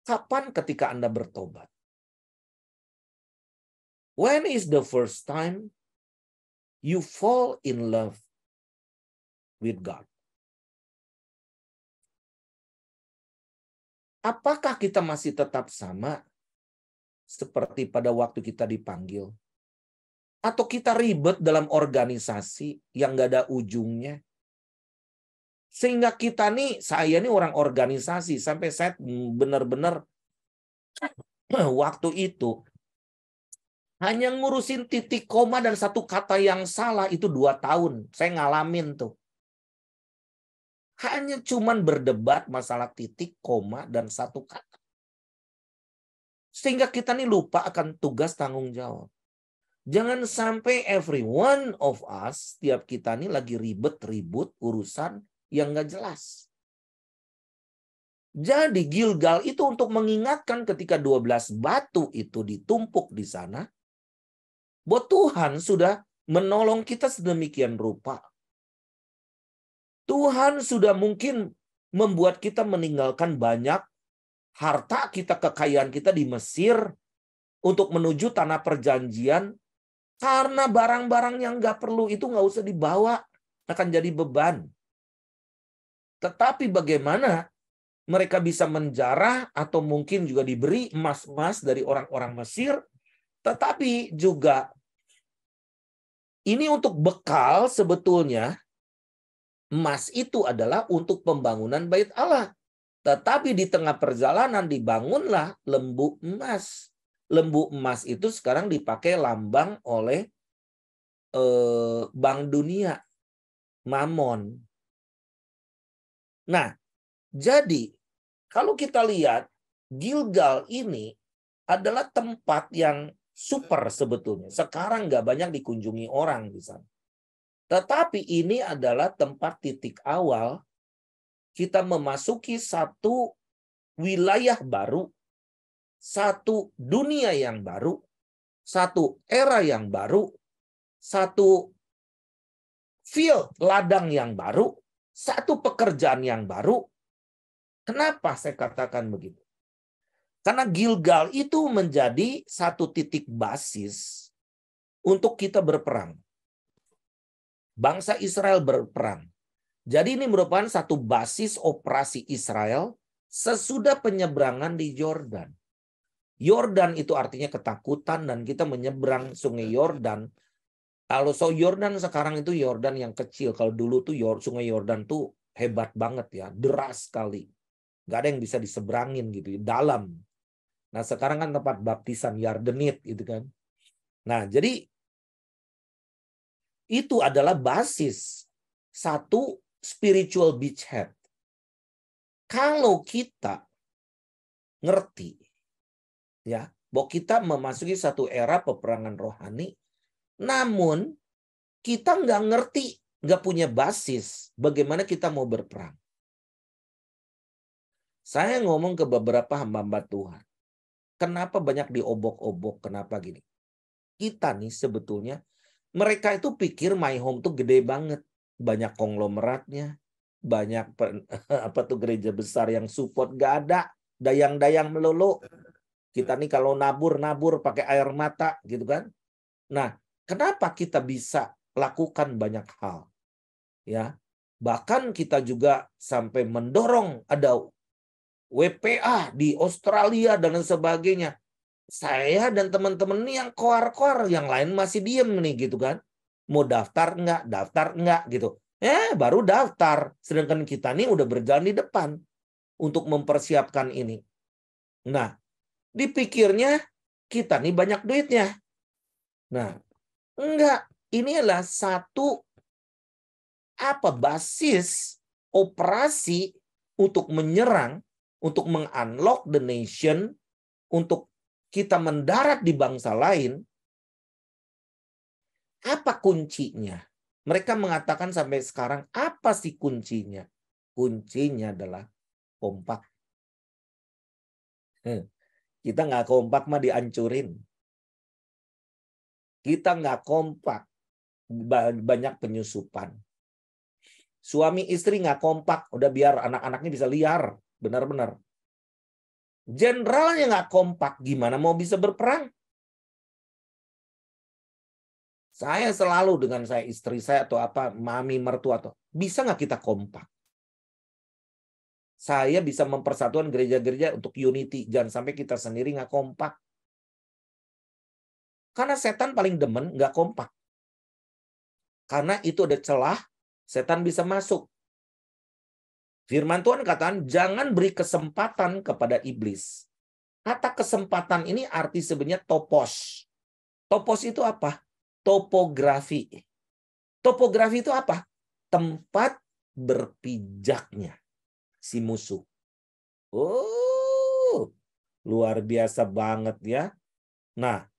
Kapan ketika Anda bertobat? When is the first time you fall in love with God? Apakah kita masih tetap sama seperti pada waktu kita dipanggil? Atau kita ribet dalam organisasi yang gak ada ujungnya? Sehingga kita nih, saya nih orang organisasi, sampai saya benar-benar waktu itu Hanya ngurusin titik koma dan satu kata yang salah itu 2 tahun. Saya ngalamin tuh. Hanya cuman berdebat masalah titik, koma, dan satu kata. Sehingga kita nih lupa akan tugas tanggung jawab. Jangan sampai every one of us, setiap kita nih lagi ribet-ribut urusan yang gak jelas. Jadi Gilgal itu untuk mengingatkan ketika 12 batu itu ditumpuk di sana, bahwa Tuhan sudah menolong kita sedemikian rupa. Tuhan sudah mungkin membuat kita meninggalkan banyak harta kita, kekayaan kita di Mesir untuk menuju tanah perjanjian, karena barang-barang yang nggak perlu itu nggak usah dibawa, akan jadi beban. Tetapi bagaimana mereka bisa menjarah atau mungkin juga diberi emas-emas dari orang-orang Mesir, tetapi juga ini untuk bekal sebetulnya. Emas itu adalah untuk pembangunan bait Allah. Tetapi di tengah perjalanan dibangunlah lembu emas. Lembu emas itu sekarang dipakai lambang oleh Bank Dunia, Mammon. Nah, jadi kalau kita lihat Gilgal ini adalah tempat yang super sebetulnya. Sekarang nggak banyak dikunjungi orang di sana. Tetapi ini adalah tempat titik awal kita memasuki satu wilayah baru, satu dunia yang baru, satu era yang baru, satu field ladang yang baru, satu pekerjaan yang baru. Kenapa saya katakan begitu? Karena Gilgal itu menjadi satu titik basis untuk kita berperang. Bangsa Israel berperang. Jadi ini merupakan satu basis operasi Israel sesudah penyeberangan di Yordan. Yordan itu artinya ketakutan dan kita menyeberang sungai Yordan. Kalau Yordan sekarang itu Yordan yang kecil. Kalau dulu tuh sungai Yordan tuh hebat banget ya, deras sekali. Gak ada yang bisa diseberangin gitu, dalam. Nah sekarang kan tempat baptisan Yardenit gitu kan. Nah jadi itu adalah basis satu spiritual beachhead. Kalau kita ngerti ya bahwa kita memasuki satu era peperangan rohani, namun kita nggak ngerti, nggak punya basis bagaimana kita mau berperang. Saya ngomong ke beberapa hamba-hamba Tuhan, kenapa banyak diobok-obok, kenapa gini? Kita nih sebetulnya mereka itu pikir My Home tuh gede banget. Banyak konglomeratnya. Banyak gereja besar yang support. Gak ada. Dayang-dayang melulu. Kita nih kalau nabur pakai air mata gitu kan. Nah, kenapa kita bisa lakukan banyak hal? Ya, bahkan kita juga sampai mendorong ada WPA di Australia dan sebagainya. Saya dan teman-teman ini yang koar-koar, yang lain masih diem nih gitu kan. Mau daftar enggak gitu. Baru daftar. Sedangkan kita nih udah berjalan di depan untuk mempersiapkan ini. Nah, dipikirnya kita nih banyak duitnya. Nah, enggak. Ini adalah satu basis operasi untuk menyerang, untuk meng-unlock the nation, untuk kita mendarat di bangsa lain. Apa kuncinya? Mereka mengatakan sampai sekarang, apa sih kuncinya? Kuncinya adalah kompak. Kita nggak kompak mah dihancurin. Kita nggak kompak, banyak penyusupan. Suami istri nggak kompak, udah biar anak-anaknya bisa liar. Benar-benar. Jenderalnya nggak kompak, gimana mau bisa berperang? Saya selalu dengan istri saya atau mami mertua atau bisa nggak kita kompak? Saya bisa mempersatukan gereja-gereja untuk unity, jangan sampai kita sendiri nggak kompak. Karena setan paling demen nggak kompak. Karena itu ada celah, setan bisa masuk. Firman Tuhan katakan, jangan beri kesempatan kepada iblis. Kata kesempatan ini arti sebenarnya topos. Topos itu apa? Topografi. Topografi itu apa? Tempat berpijaknya si musuh. Oh, luar biasa banget ya. Nah,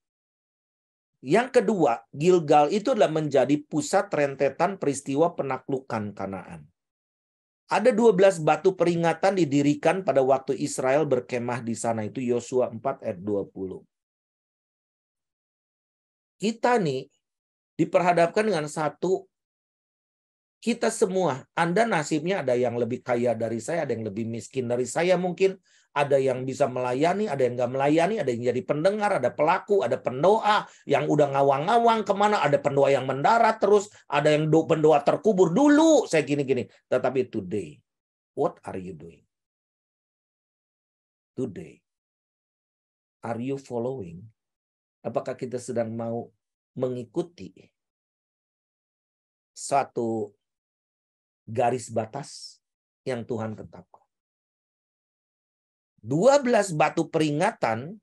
yang kedua, Gilgal itu adalah menjadi pusat rentetan peristiwa penaklukan Kanaan. Ada 12 batu peringatan didirikan pada waktu Israel berkemah di sana. Itu Yosua 4 ayat 20. Kita nih diperhadapkan dengan satu, kita semua, Anda nasibnya ada yang lebih kaya dari saya, ada yang lebih miskin dari saya mungkin, ada yang bisa melayani, ada yang nggak melayani, ada yang jadi pendengar, ada pelaku, ada pendoa yang udah ngawang-ngawang kemana, ada pendoa yang mendarat terus, ada yang pendoa terkubur dulu, saya gini-gini. Tetapi today, what are you doing? Today, are you following? Apakah kita sedang mau mengikuti satu garis batas yang Tuhan tetapkan? 12 batu peringatan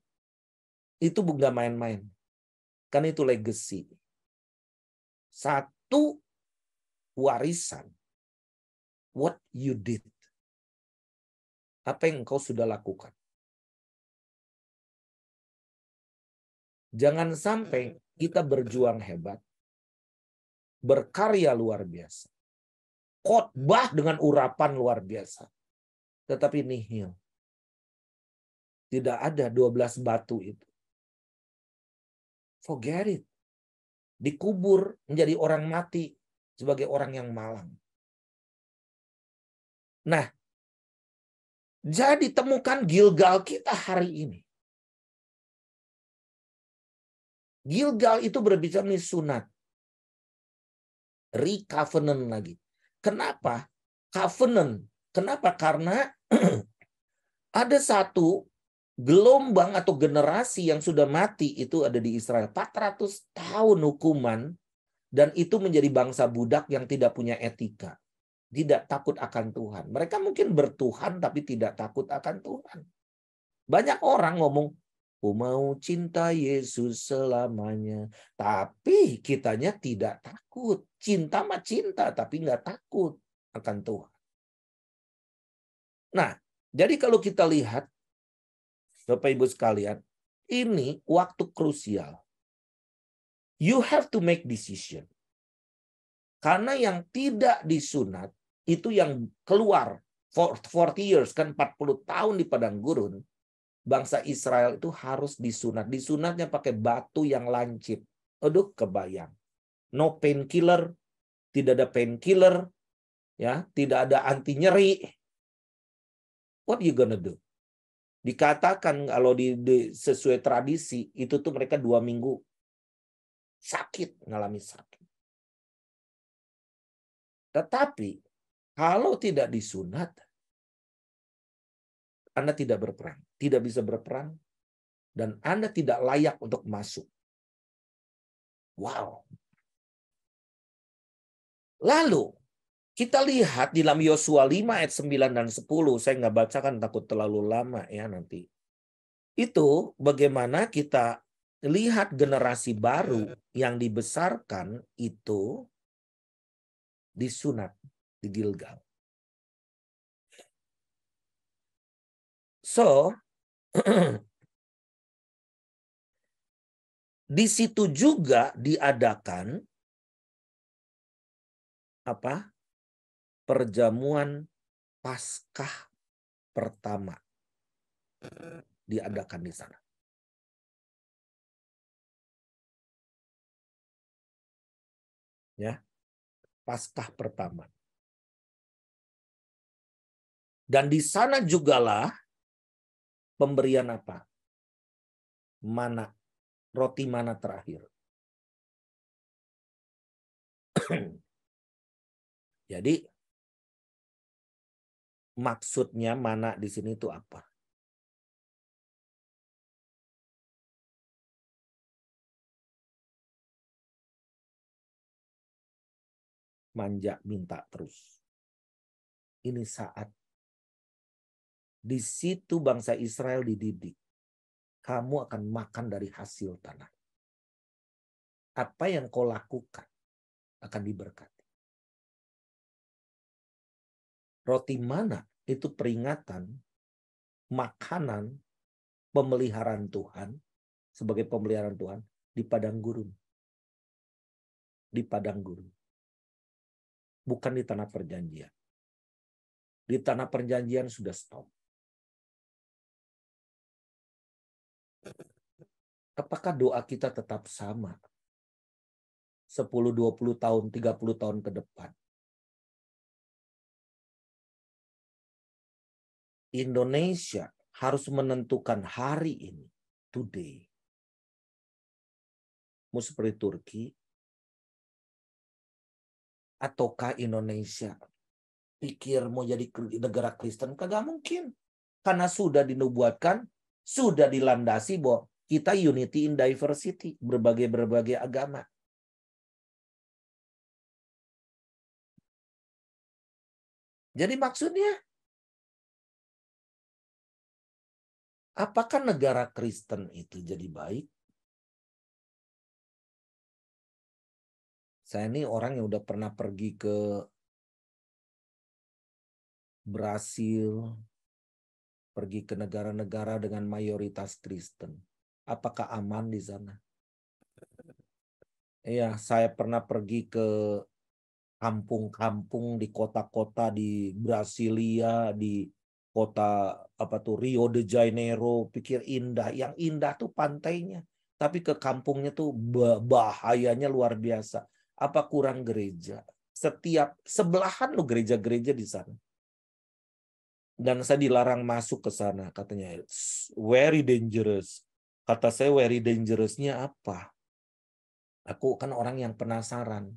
itu bukan main-main. Kan itu legacy. Satu warisan. What you did. Apa yang engkau sudah lakukan. Jangan sampai kita berjuang hebat. Berkarya luar biasa. Khotbah dengan urapan luar biasa. Tetapi nihil. Tidak ada 12 batu itu. Forget it. Dikubur menjadi orang mati sebagai orang yang malang. Nah, jadi temukan Gilgal kita hari ini. Gilgal itu berbicara nih sunat. Recovenant lagi. Kenapa? Covenant. Kenapa? Karena ada satu gelombang atau generasi yang sudah mati itu ada di Israel. 400 tahun hukuman. Dan itu menjadi bangsa budak yang tidak punya etika. Tidak takut akan Tuhan. Mereka mungkin bertuhan tapi tidak takut akan Tuhan. Banyak orang ngomong, "Aku mau cinta Yesus selamanya." Tapi kitanya tidak takut. Cinta mah cinta tapi nggak takut akan Tuhan. Nah, jadi kalau kita lihat Bapak Ibu sekalian, ini waktu krusial. You have to make decision. Karena yang tidak disunat, itu yang keluar 40 years, kan 40 tahun di padang gurun, bangsa Israel itu harus disunat. Disunatnya pakai batu yang lancip. Aduh, kebayang. No painkiller, tidak ada painkiller, ya, tidak ada anti nyeri. What you gonna do? Dikatakan kalau sesuai tradisi itu tuh mereka 2 minggu sakit, ngalami sakit. Tetapi kalau tidak disunat, Anda tidak berperang, tidak bisa berperang, dan Anda tidak layak untuk masuk. Wow. Lalu kita lihat di dalam Yosua 5 ayat 9 dan 10. Saya nggak bacakan takut terlalu lama ya nanti. Itu bagaimana kita lihat generasi baru yang dibesarkan itu disunat di Gilgal. So, di situ juga diadakan apa? Perjamuan Paskah pertama diadakan di sana. Ya. Paskah pertama. Dan di sana jugalah pemberian apa? Mana, roti mana terakhir. Jadi maksudnya mana di sini itu apa? Manja minta terus. Ini saat di situ bangsa Israel dididik. Kamu akan makan dari hasil tanah. apa yang kau lakukan akan diberkati. Roti mana itu peringatan, makanan, pemeliharaan Tuhan, sebagai pemeliharaan Tuhan di padang gurun. Di padang gurun. Bukan di tanah perjanjian. Di tanah perjanjian sudah stop. Apakah doa kita tetap sama? 10, 20 tahun, 30 tahun ke depan. Indonesia harus menentukan hari ini, today. Mau seperti Turki, ataukah Indonesia pikir mau jadi negara Kristen? Kagak mungkin. Karena sudah dinubuatkan, sudah dilandasi bahwa kita unity in diversity, berbagai agama. Jadi maksudnya, apakah negara Kristen itu jadi baik? Saya ini orang yang udah pernah pergi ke Brasil, pergi ke negara-negara dengan mayoritas Kristen. Apakah aman di sana? Iya, saya pernah pergi ke kampung-kampung di kota-kota di Brasilia, di kota Rio de Janeiro, pikir indah. Yang indah tuh pantainya, tapi ke kampungnya tuh bahayanya luar biasa. Apa kurang gereja? Setiap sebelahan lo gereja-gereja di sana. Dan saya dilarang masuk ke sana, katanya very dangerous. Kata saya very dangerous-nya apa? Aku kan orang yang penasaran.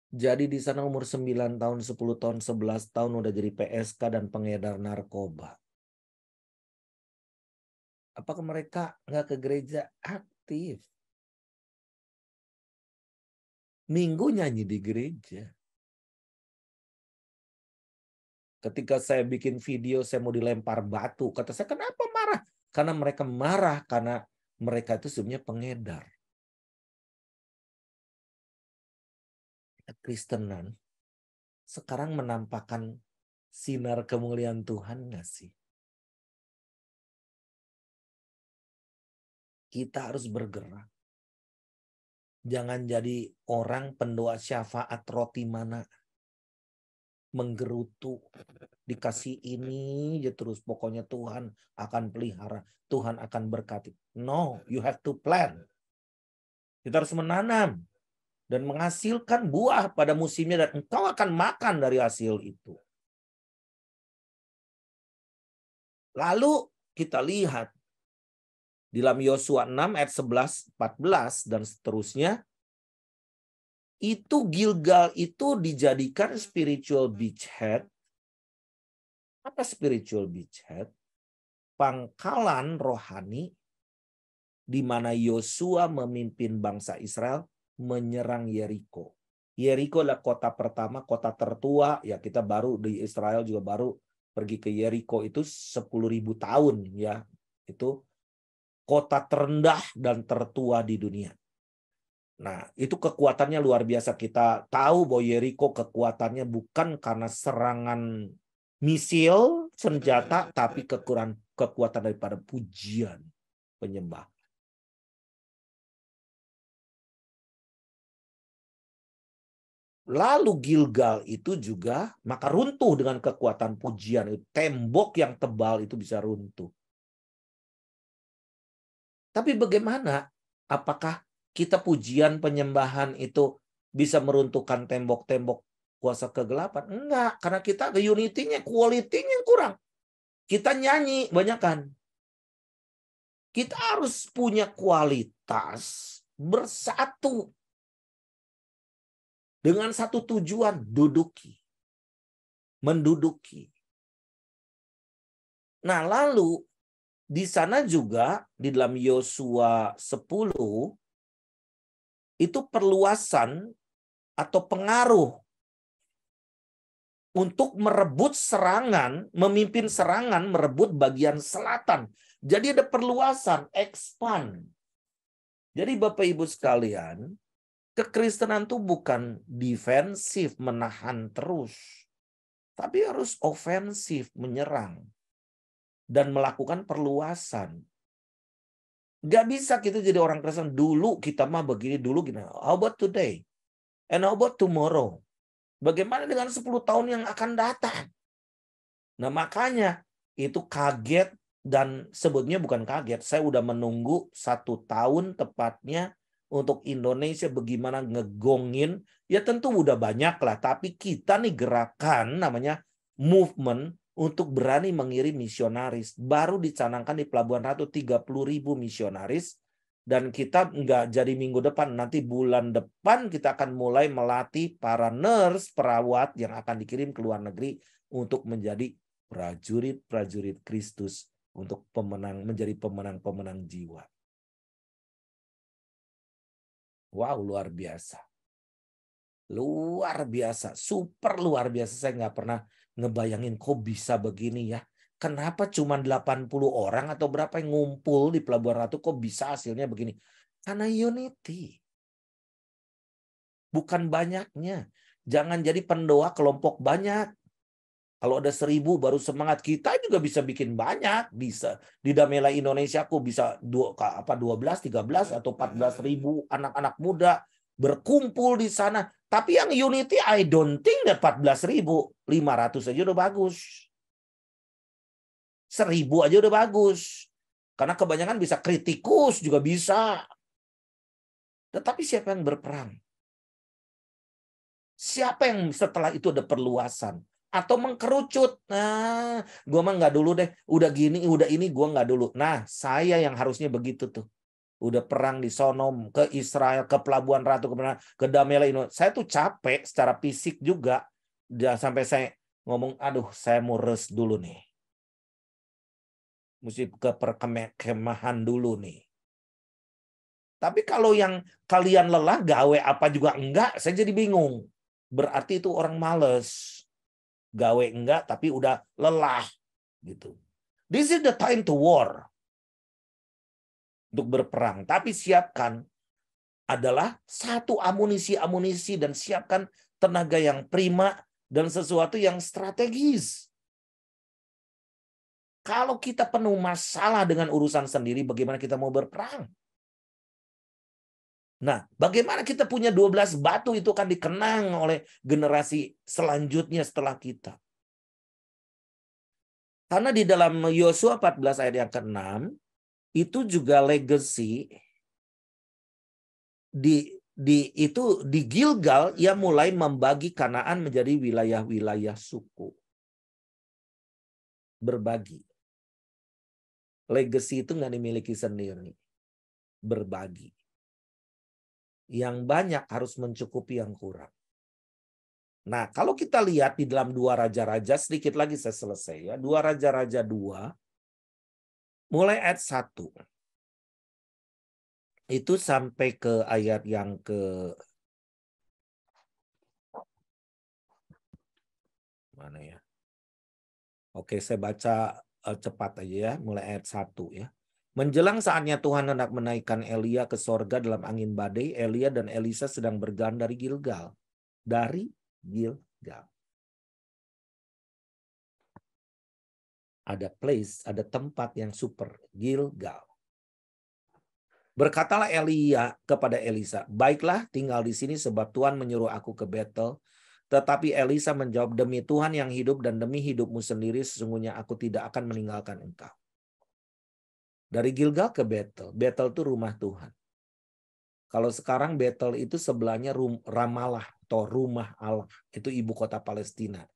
Jadi di sana umur 9 tahun, 10 tahun, 11 tahun udah jadi PSK dan pengedar narkoba. Apakah mereka nggak ke gereja? Aktif. Minggu nyanyi di gereja. Ketika saya bikin video, saya mau dilempar batu. Kata saya, kenapa marah? Karena mereka marah karena mereka itu sebenarnya pengedar. Kristenan sekarang menampakkan sinar kemuliaan Tuhan nggak sih? Kita harus bergerak. Jangan jadi orang pendoa syafaat roti mana. Menggerutu. Dikasih ini aja terus. Pokoknya Tuhan akan pelihara. Tuhan akan berkati. No, you have to plan. Kita harus menanam. Dan menghasilkan buah pada musimnya. Dan engkau akan makan dari hasil itu. Lalu kita lihat. Di dalam Yosua 6 ayat 11, 14 dan seterusnya. Itu Gilgal itu dijadikan spiritual beachhead. Apa spiritual beachhead? Pangkalan rohani di mana Yosua memimpin bangsa Israel menyerang Yeriko. Yeriko adalah kota pertama, kota tertua. Ya, kita baru di Israel juga baru pergi ke Yeriko itu 10.000 tahun ya. Itu kota terendah dan tertua di dunia. Nah, itu kekuatannya luar biasa. Kita tahu bahwa Yeriko kekuatannya bukan karena serangan misil, senjata, tapi kekuatan daripada pujian, penyembah. Lalu Gilgal itu juga maka runtuh dengan kekuatan pujian. Tembok yang tebal itu bisa runtuh. Tapi bagaimana? Apakah kita pujian penyembahan itu bisa meruntuhkan tembok-tembok kuasa kegelapan? Enggak, karena kita ke unity-nya, quality-nya kurang. Kita nyanyi banyak kan. Kita harus punya kualitas bersatu. Dengan satu tujuan, menduduki. Nah, lalu di sana juga di dalam Yosua 10 itu perluasan atau pengaruh untuk merebut serangan, memimpin serangan, merebut bagian selatan. Jadi ada perluasan, expand. Jadi Bapak Ibu sekalian, kekristenan itu bukan defensif menahan terus, tapi harus ofensif menyerang dan melakukan perluasan. Gak bisa kita jadi orang Kristen dulu kita mah begini dulu gini. How about today? And how about tomorrow? Bagaimana dengan 10 tahun yang akan datang? Nah makanya itu kaget dan sebetulnya bukan kaget. Saya udah menunggu 1 tahun tepatnya untuk Indonesia bagaimana ngegongin. Ya tentu udah banyak lah. Tapi kita nih gerakan namanya movement untuk berani mengirim misionaris. Baru dicanangkan di Pelabuhan Ratu 30.000 misionaris. Dan kita nggak jadi minggu depan. Nanti bulan depan kita akan mulai melatih para nurse, perawat yang akan dikirim ke luar negeri untuk menjadi prajurit-prajurit Kristus untuk menjadi pemenang-pemenang jiwa. Wow, luar biasa. Luar biasa, super luar biasa. Saya nggak pernah ngebayangin kok bisa begini ya. Kenapa cuma 80 orang atau berapa yang ngumpul di Pelabuhan Ratu kok bisa hasilnya begini? Karena unity. Bukan banyaknya. Jangan jadi pendoa kelompok banyak. Kalau ada 1.000 baru semangat, kita juga bisa bikin banyak. Bisa di Damela Indonesia aku bisa 12, 13 atau 14.000 anak-anak muda berkumpul di sana. Tapi yang unity I don't think that 14.000, 500 aja udah bagus. 1.000 aja udah bagus. Karena kebanyakan bisa kritikus juga bisa. Tetapi siapa yang berperang? Siapa yang setelah itu ada perluasan? Atau mengkerucut. Nah, gue mah nggak dulu deh. Udah gini, udah ini, gue nggak dulu. Nah, saya yang harusnya begitu tuh. Udah perang di Sonom, ke Israel, ke Pelabuhan Ratu, ke Damela Indonesia. Saya tuh capek secara fisik juga. Sampai saya ngomong, aduh saya mau rest dulu nih. Mesti ke perkemahan dulu nih. Tapi kalau yang kalian lelah, gawe apa juga enggak, saya jadi bingung. Berarti itu orang males. Gawe enggak, tapi udah lelah. Gitu. This is the time to war. Untuk berperang. Tapi siapkan adalah satu amunisi-amunisi dan siapkan tenaga yang prima dan sesuatu yang strategis. Kalau kita penuh masalah dengan urusan sendiri, bagaimana kita mau berperang? Nah, bagaimana kita punya 12 batu itu akan dikenang oleh generasi selanjutnya setelah kita. Karena di dalam Yosua 14 ayat yang ke-6, itu juga legacy di Gilgal ia mulai membagi Kanaan menjadi wilayah-wilayah suku. Berbagi. Legacy itu nggak dimiliki sendiri. Berbagi. Yang banyak harus mencukupi yang kurang. Nah, kalau kita lihat di dalam 2 Raja-Raja, sedikit lagi saya selesai ya. 2 Raja-Raja 2, mulai ayat 1. Itu sampai ke ayat yang ke... Mana ya? Oke, saya baca cepat aja ya, mulai ayat 1 ya. Menjelang saatnya Tuhan hendak menaikkan Elia ke sorga dalam angin badai, Elia dan Elisa sedang berjalan dari Gilgal. Dari Gilgal. Ada place, ada tempat yang super, Gilgal. Berkatalah Elia kepada Elisa, baiklah tinggal di sini sebab Tuhan menyuruh aku ke Betel. Tetapi Elisa menjawab, demi Tuhan yang hidup dan demi hidupmu sendiri, sesungguhnya aku tidak akan meninggalkan engkau. Dari Gilgal ke Betel. Betel itu rumah Tuhan. Kalau sekarang Betel itu sebelahnya Ramallah atau rumah Allah. Itu ibu kota Palestina.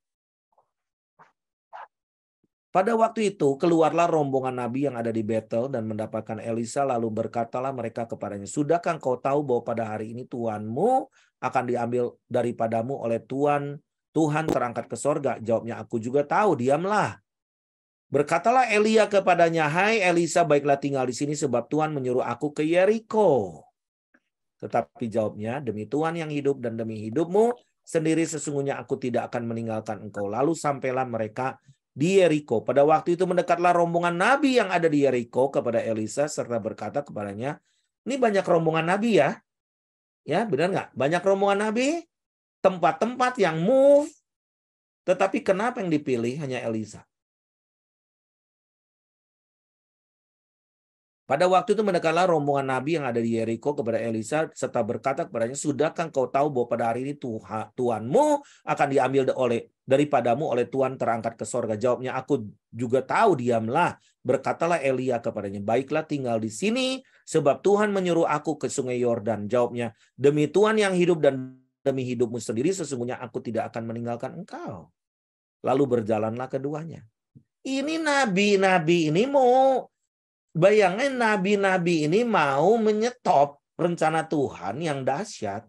Pada waktu itu keluarlah rombongan nabi yang ada di Betel dan mendapatkan Elisa, lalu berkatalah mereka kepadanya, sudahkah engkau tahu bahwa pada hari ini Tuhanmu akan diambil daripadamu oleh Tuhan terangkat ke sorga? Jawabnya, aku juga tahu, diamlah. Berkatalah Elia kepadanya, hai Elisa, baiklah tinggal di sini sebab Tuhan menyuruh aku ke Yeriko. Tetapi jawabnya, demi Tuhan yang hidup dan demi hidupmu sendiri, sesungguhnya aku tidak akan meninggalkan engkau. Lalu sampailah mereka di Yeriko. Pada waktu itu mendekatlah rombongan nabi yang ada di Yeriko kepada Elisa serta berkata kepadanya, Ini banyak rombongan nabi ya. Ya, benar nggak? Banyak rombongan nabi, tempat-tempat yang move, tetapi kenapa yang dipilih hanya Elisa? Pada waktu itu mendekatlah rombongan nabi yang ada di Yeriko kepada Elisa serta berkata kepadanya, sudahkah engkau tahu bahwa pada hari ini Tuhanmu akan diambil daripadamu oleh Tuhan terangkat ke sorga? Jawabnya, aku juga tahu, diamlah. Berkatalah Elia kepadanya, baiklah tinggal di sini sebab Tuhan menyuruh aku ke sungai Yordan. Jawabnya, demi Tuhan yang hidup dan demi hidupmu sendiri sesungguhnya aku tidak akan meninggalkan engkau. Lalu berjalanlah keduanya. Ini nabi-nabi ini mau, bayangin nabi-nabi ini mau menyetop rencana Tuhan yang dahsyat.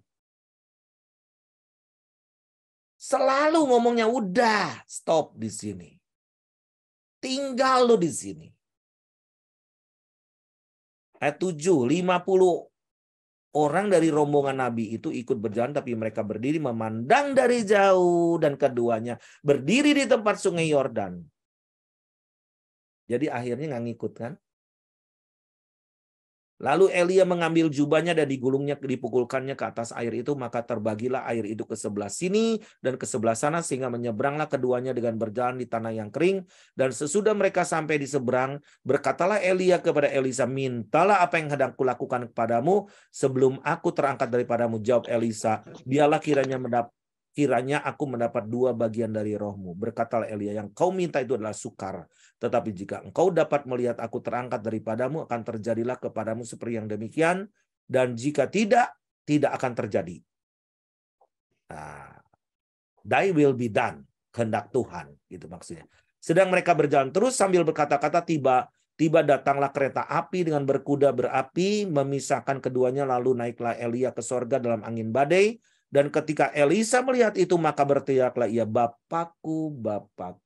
Selalu ngomongnya, udah stop di sini. Tinggal lu di sini. Ayat 7, 50 orang dari rombongan nabi itu ikut berjalan, tapi mereka berdiri memandang dari jauh dan keduanya berdiri di tempat sungai Yordan. Jadi akhirnya nggak ngikut kan? Lalu Elia mengambil jubahnya dan digulungnya, dipukulkannya ke atas air itu, maka terbagilah air itu ke sebelah sini dan ke sebelah sana, sehingga menyeberanglah keduanya dengan berjalan di tanah yang kering. Dan sesudah mereka sampai di seberang, berkatalah Elia kepada Elisa, mintalah apa yang hendak kulakukan kepadamu sebelum aku terangkat daripadamu. Jawab Elisa, biarlah kiranya aku mendapat 2 bagian dari rohmu. Berkatalah Elia, yang kau minta itu adalah sukar. Tetapi jika engkau dapat melihat aku terangkat daripadamu, akan terjadilah kepadamu seperti yang demikian. Dan jika tidak, tidak akan terjadi. Nah, thy will be done. Kehendak Tuhan. Gitu maksudnya. Sedang mereka berjalan terus sambil berkata-kata, tiba datanglah kereta api dengan berkuda berapi, memisahkan keduanya, lalu naiklah Elia ke sorga dalam angin badai. Dan ketika Elisa melihat itu, maka berteriaklah ia, Bapakku, Bapakku.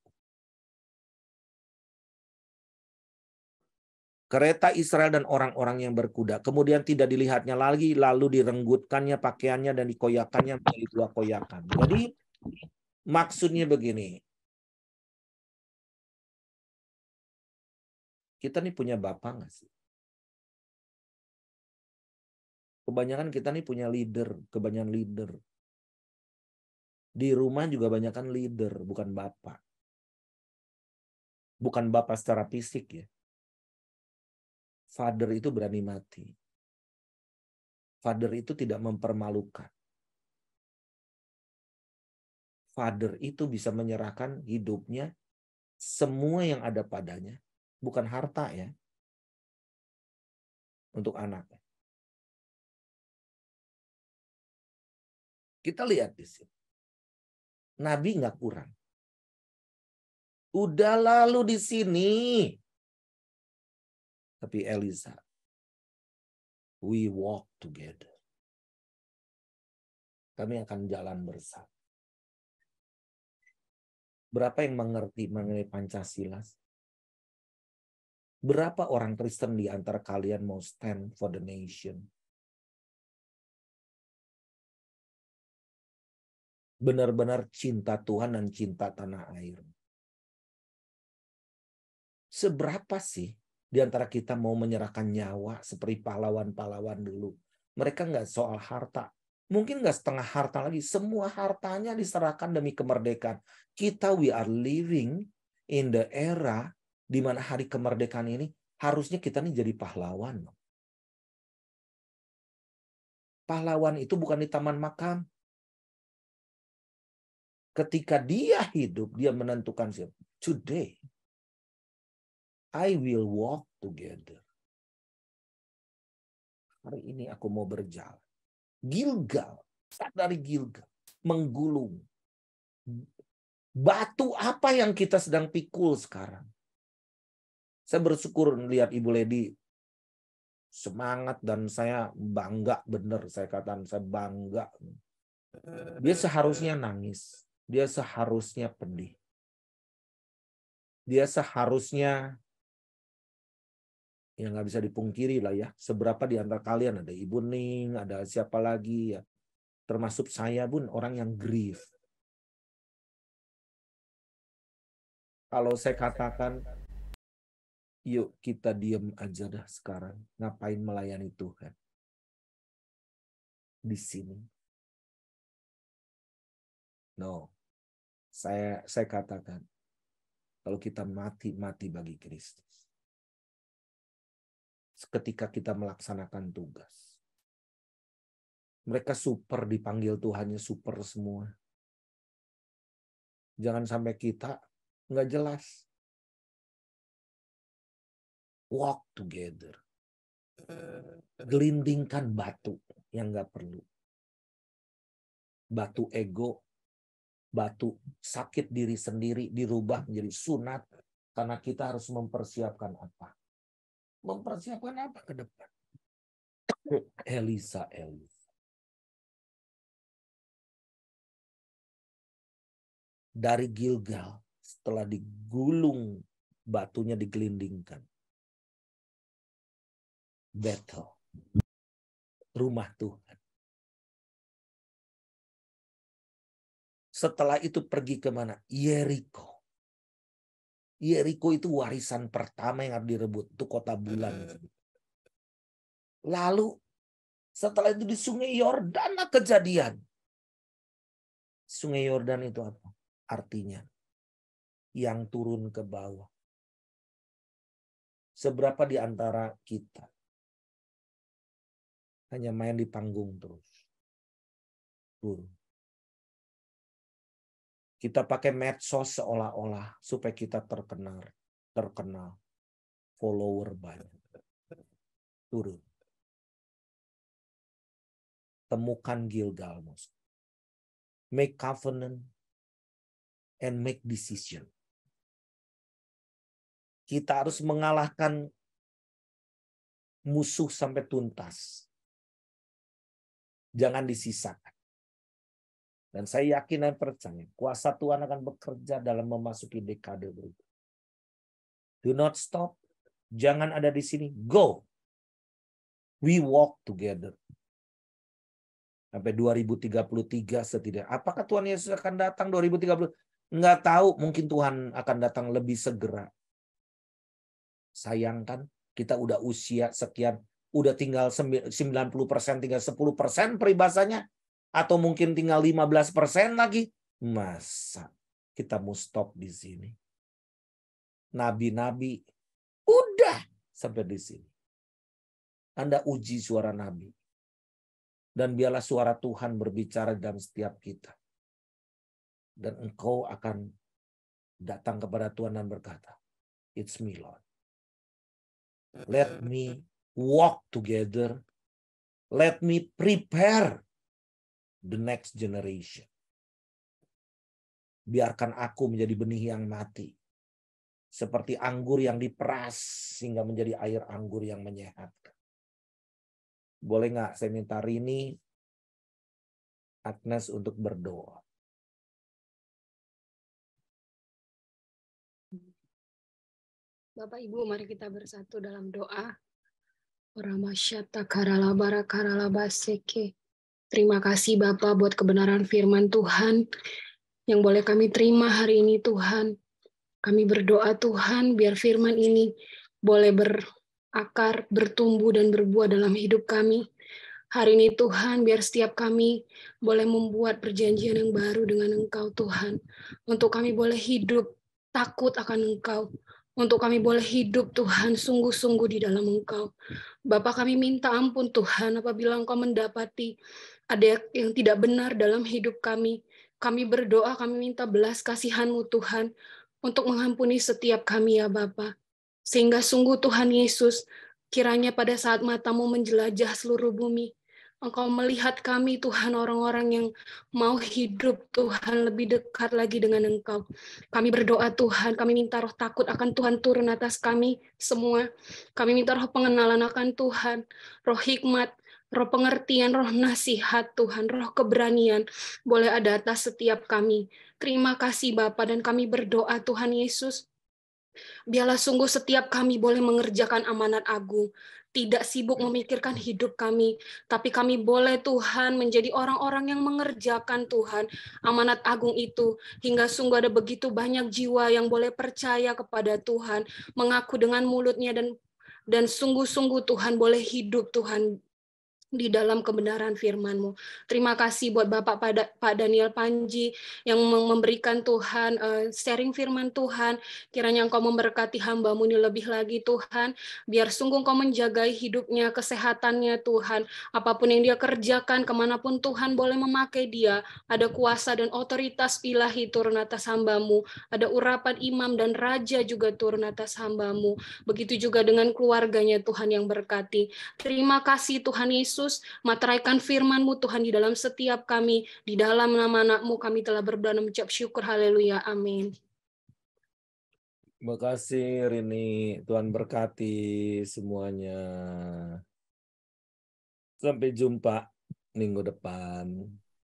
Kereta Israel dan orang-orang yang berkuda. Kemudian tidak dilihatnya lagi, lalu direnggutkannya pakaiannya dan dikoyakannya menjadi 2 koyakan. Jadi maksudnya begini. Kita nih punya bapak nggak sih? Kebanyakan kita nih punya leader, kebanyakan leader. Di rumah juga banyakan leader, bukan bapak. Bukan bapak secara fisik ya. Father itu berani mati. Father itu tidak mempermalukan. Father itu bisa menyerahkan hidupnya, semua yang ada padanya, bukan harta ya, untuk anaknya. Kita lihat di sini. Nabi nggak kurang. Udah lalu di sini. Tapi Elisa, we walk together. Kami akan jalan bersama. Berapa yang mengerti mengenai Pancasila? Berapa orang Kristen di antara kalian mau stand for the nation? Benar-benar cinta Tuhan dan cinta tanah air. Seberapa sih di antara kita mau menyerahkan nyawa seperti pahlawan-pahlawan dulu? Mereka nggak soal harta. Mungkin nggak setengah harta lagi. Semua hartanya diserahkan demi kemerdekaan. Kita, we are living in the era di mana hari kemerdekaan ini harusnya kita nih jadi pahlawan. Pahlawan itu bukan di taman makam. Ketika dia hidup, dia menentukan siapa. Today, I will walk together. Hari ini aku mau berjalan. Gilgal, dari Gilgal, menggulung. Batu apa yang kita sedang pikul sekarang? Saya bersyukur melihat Ibu Lady semangat dan saya bangga, benar saya katakan, saya bangga. Dia seharusnya nangis. Dia seharusnya pedih. Dia seharusnya, ya nggak bisa dipungkiri lah ya, seberapa di antara kalian, ada Ibu Ning, ada siapa lagi ya, termasuk saya pun orang yang grief. Kalau saya katakan Yuk kita diem aja dah sekarang. Ngapain melayani Tuhan di sini? No. Saya katakan, kalau kita mati bagi Kristus. Ketika kita melaksanakan tugas. Mereka super, dipanggil Tuhannya super semua. Jangan sampai kita nggak jelas. Walk together. Gelindingkan batu yang nggak perlu. Batu ego, batu sakit diri sendiri dirubah menjadi sunat. Karena kita harus mempersiapkan apa? Mempersiapkan apa ke depan? Elisa. Dari Gilgal, setelah digulung, batunya digelindingkan. Bethel, rumah Tuhan. Setelah itu pergi kemana? Yeriko. Yeriko itu warisan pertama yang harus direbut. Itu kota bulan. Lalu setelah itu di Sungai Yordan kejadian. Sungai Yordan itu apa? Artinya yang turun ke bawah. Seberapa di antara kita hanya main di panggung terus? Turun. Kita pakai medsos seolah-olah supaya kita terkenal, follower banyak. Turun. Temukan Gilgal. Make covenant and make decision. Kita harus mengalahkan musuh sampai tuntas. Jangan disisakan. Dan saya yakin dan percaya kuasa Tuhan akan bekerja dalam memasuki dekade berikut. Do not stop. Jangan ada di sini. Go. We walk together. Sampai 2033 setidaknya. Apakah Tuhan Yesus akan datang 2030? Enggak tahu. Mungkin Tuhan akan datang lebih segera. Sayangkan kita udah usia sekian. Udah tinggal 90%, tinggal 10% peribahasanya. Atau mungkin tinggal 15% lagi. Masa kita mau stop di sini? Nabi-nabi udah sampai di sini. Anda uji suara nabi. Dan biarlah suara Tuhan berbicara dalam setiap kita. Dan engkau akan datang kepada Tuhan dan berkata, "It's me, Lord. Let me walk together. Let me prepare the next generation. Biarkan aku menjadi benih yang mati. Seperti anggur yang diperas sehingga menjadi air anggur yang menyehatkan." Boleh nggak saya minta Rini, Agnes untuk berdoa? Bapak Ibu, mari kita bersatu dalam doa. Oramasyata karalabara karalabaseke. Terima kasih Bapak buat kebenaran firman Tuhan yang boleh kami terima hari ini Tuhan. Kami berdoa Tuhan biar firman ini boleh berakar, bertumbuh dan berbuah dalam hidup kami. Hari ini Tuhan biar setiap kami boleh membuat perjanjian yang baru dengan Engkau Tuhan. Untuk kami boleh hidup takut akan Engkau. Untuk kami boleh hidup Tuhan sungguh-sungguh di dalam Engkau. Bapak kami minta ampun Tuhan apabila Engkau mendapati ada yang tidak benar dalam hidup kami. Kami berdoa, kami minta belas kasihan-Mu Tuhan untuk mengampuni setiap kami ya Bapa. Sehingga sungguh Tuhan Yesus, kiranya pada saat mata-Mu menjelajah seluruh bumi, Engkau melihat kami Tuhan, orang-orang yang mau hidup Tuhan lebih dekat lagi dengan Engkau. Kami berdoa Tuhan, kami minta roh takut akan Tuhan turun atas kami semua. Kami minta roh pengenalan akan Tuhan, roh hikmat, roh pengertian, roh nasihat Tuhan, roh keberanian boleh ada atas setiap kami. Terima kasih Bapa, dan kami berdoa Tuhan Yesus, biarlah sungguh setiap kami boleh mengerjakan amanat agung. tidak sibuk memikirkan hidup kami, tapi kami boleh Tuhan menjadi orang-orang yang mengerjakan Tuhan amanat agung itu, hingga sungguh ada begitu banyak jiwa yang boleh percaya kepada Tuhan, mengaku dengan mulutnya dan sungguh-sungguh Tuhan boleh hidup Tuhan di dalam kebenaran firman-Mu. Terima kasih buat Bapak Pak Daniel Panji yang memberikan Tuhan sharing firman Tuhan. Kiranya Engkau memberkati hamba-Mu ini lebih lagi Tuhan. Biar sungguh Engkau menjagai hidupnya, kesehatannya Tuhan. Apapun yang dia kerjakan, kemanapun Tuhan boleh memakai dia. Ada kuasa dan otoritas ilahi turun atas hamba-Mu. Ada urapan imam dan raja juga turun atas hamba-Mu. Begitu juga dengan keluarganya Tuhan yang berkati. Terima kasih Tuhan Yesus, materaikan firman-Mu Tuhan di dalam setiap kami, di dalam nama anak-Mu kami telah berdoa dan mengucap syukur, haleluya, amin. Terima kasih Rini, Tuhan berkati semuanya. Sampai jumpa minggu depan.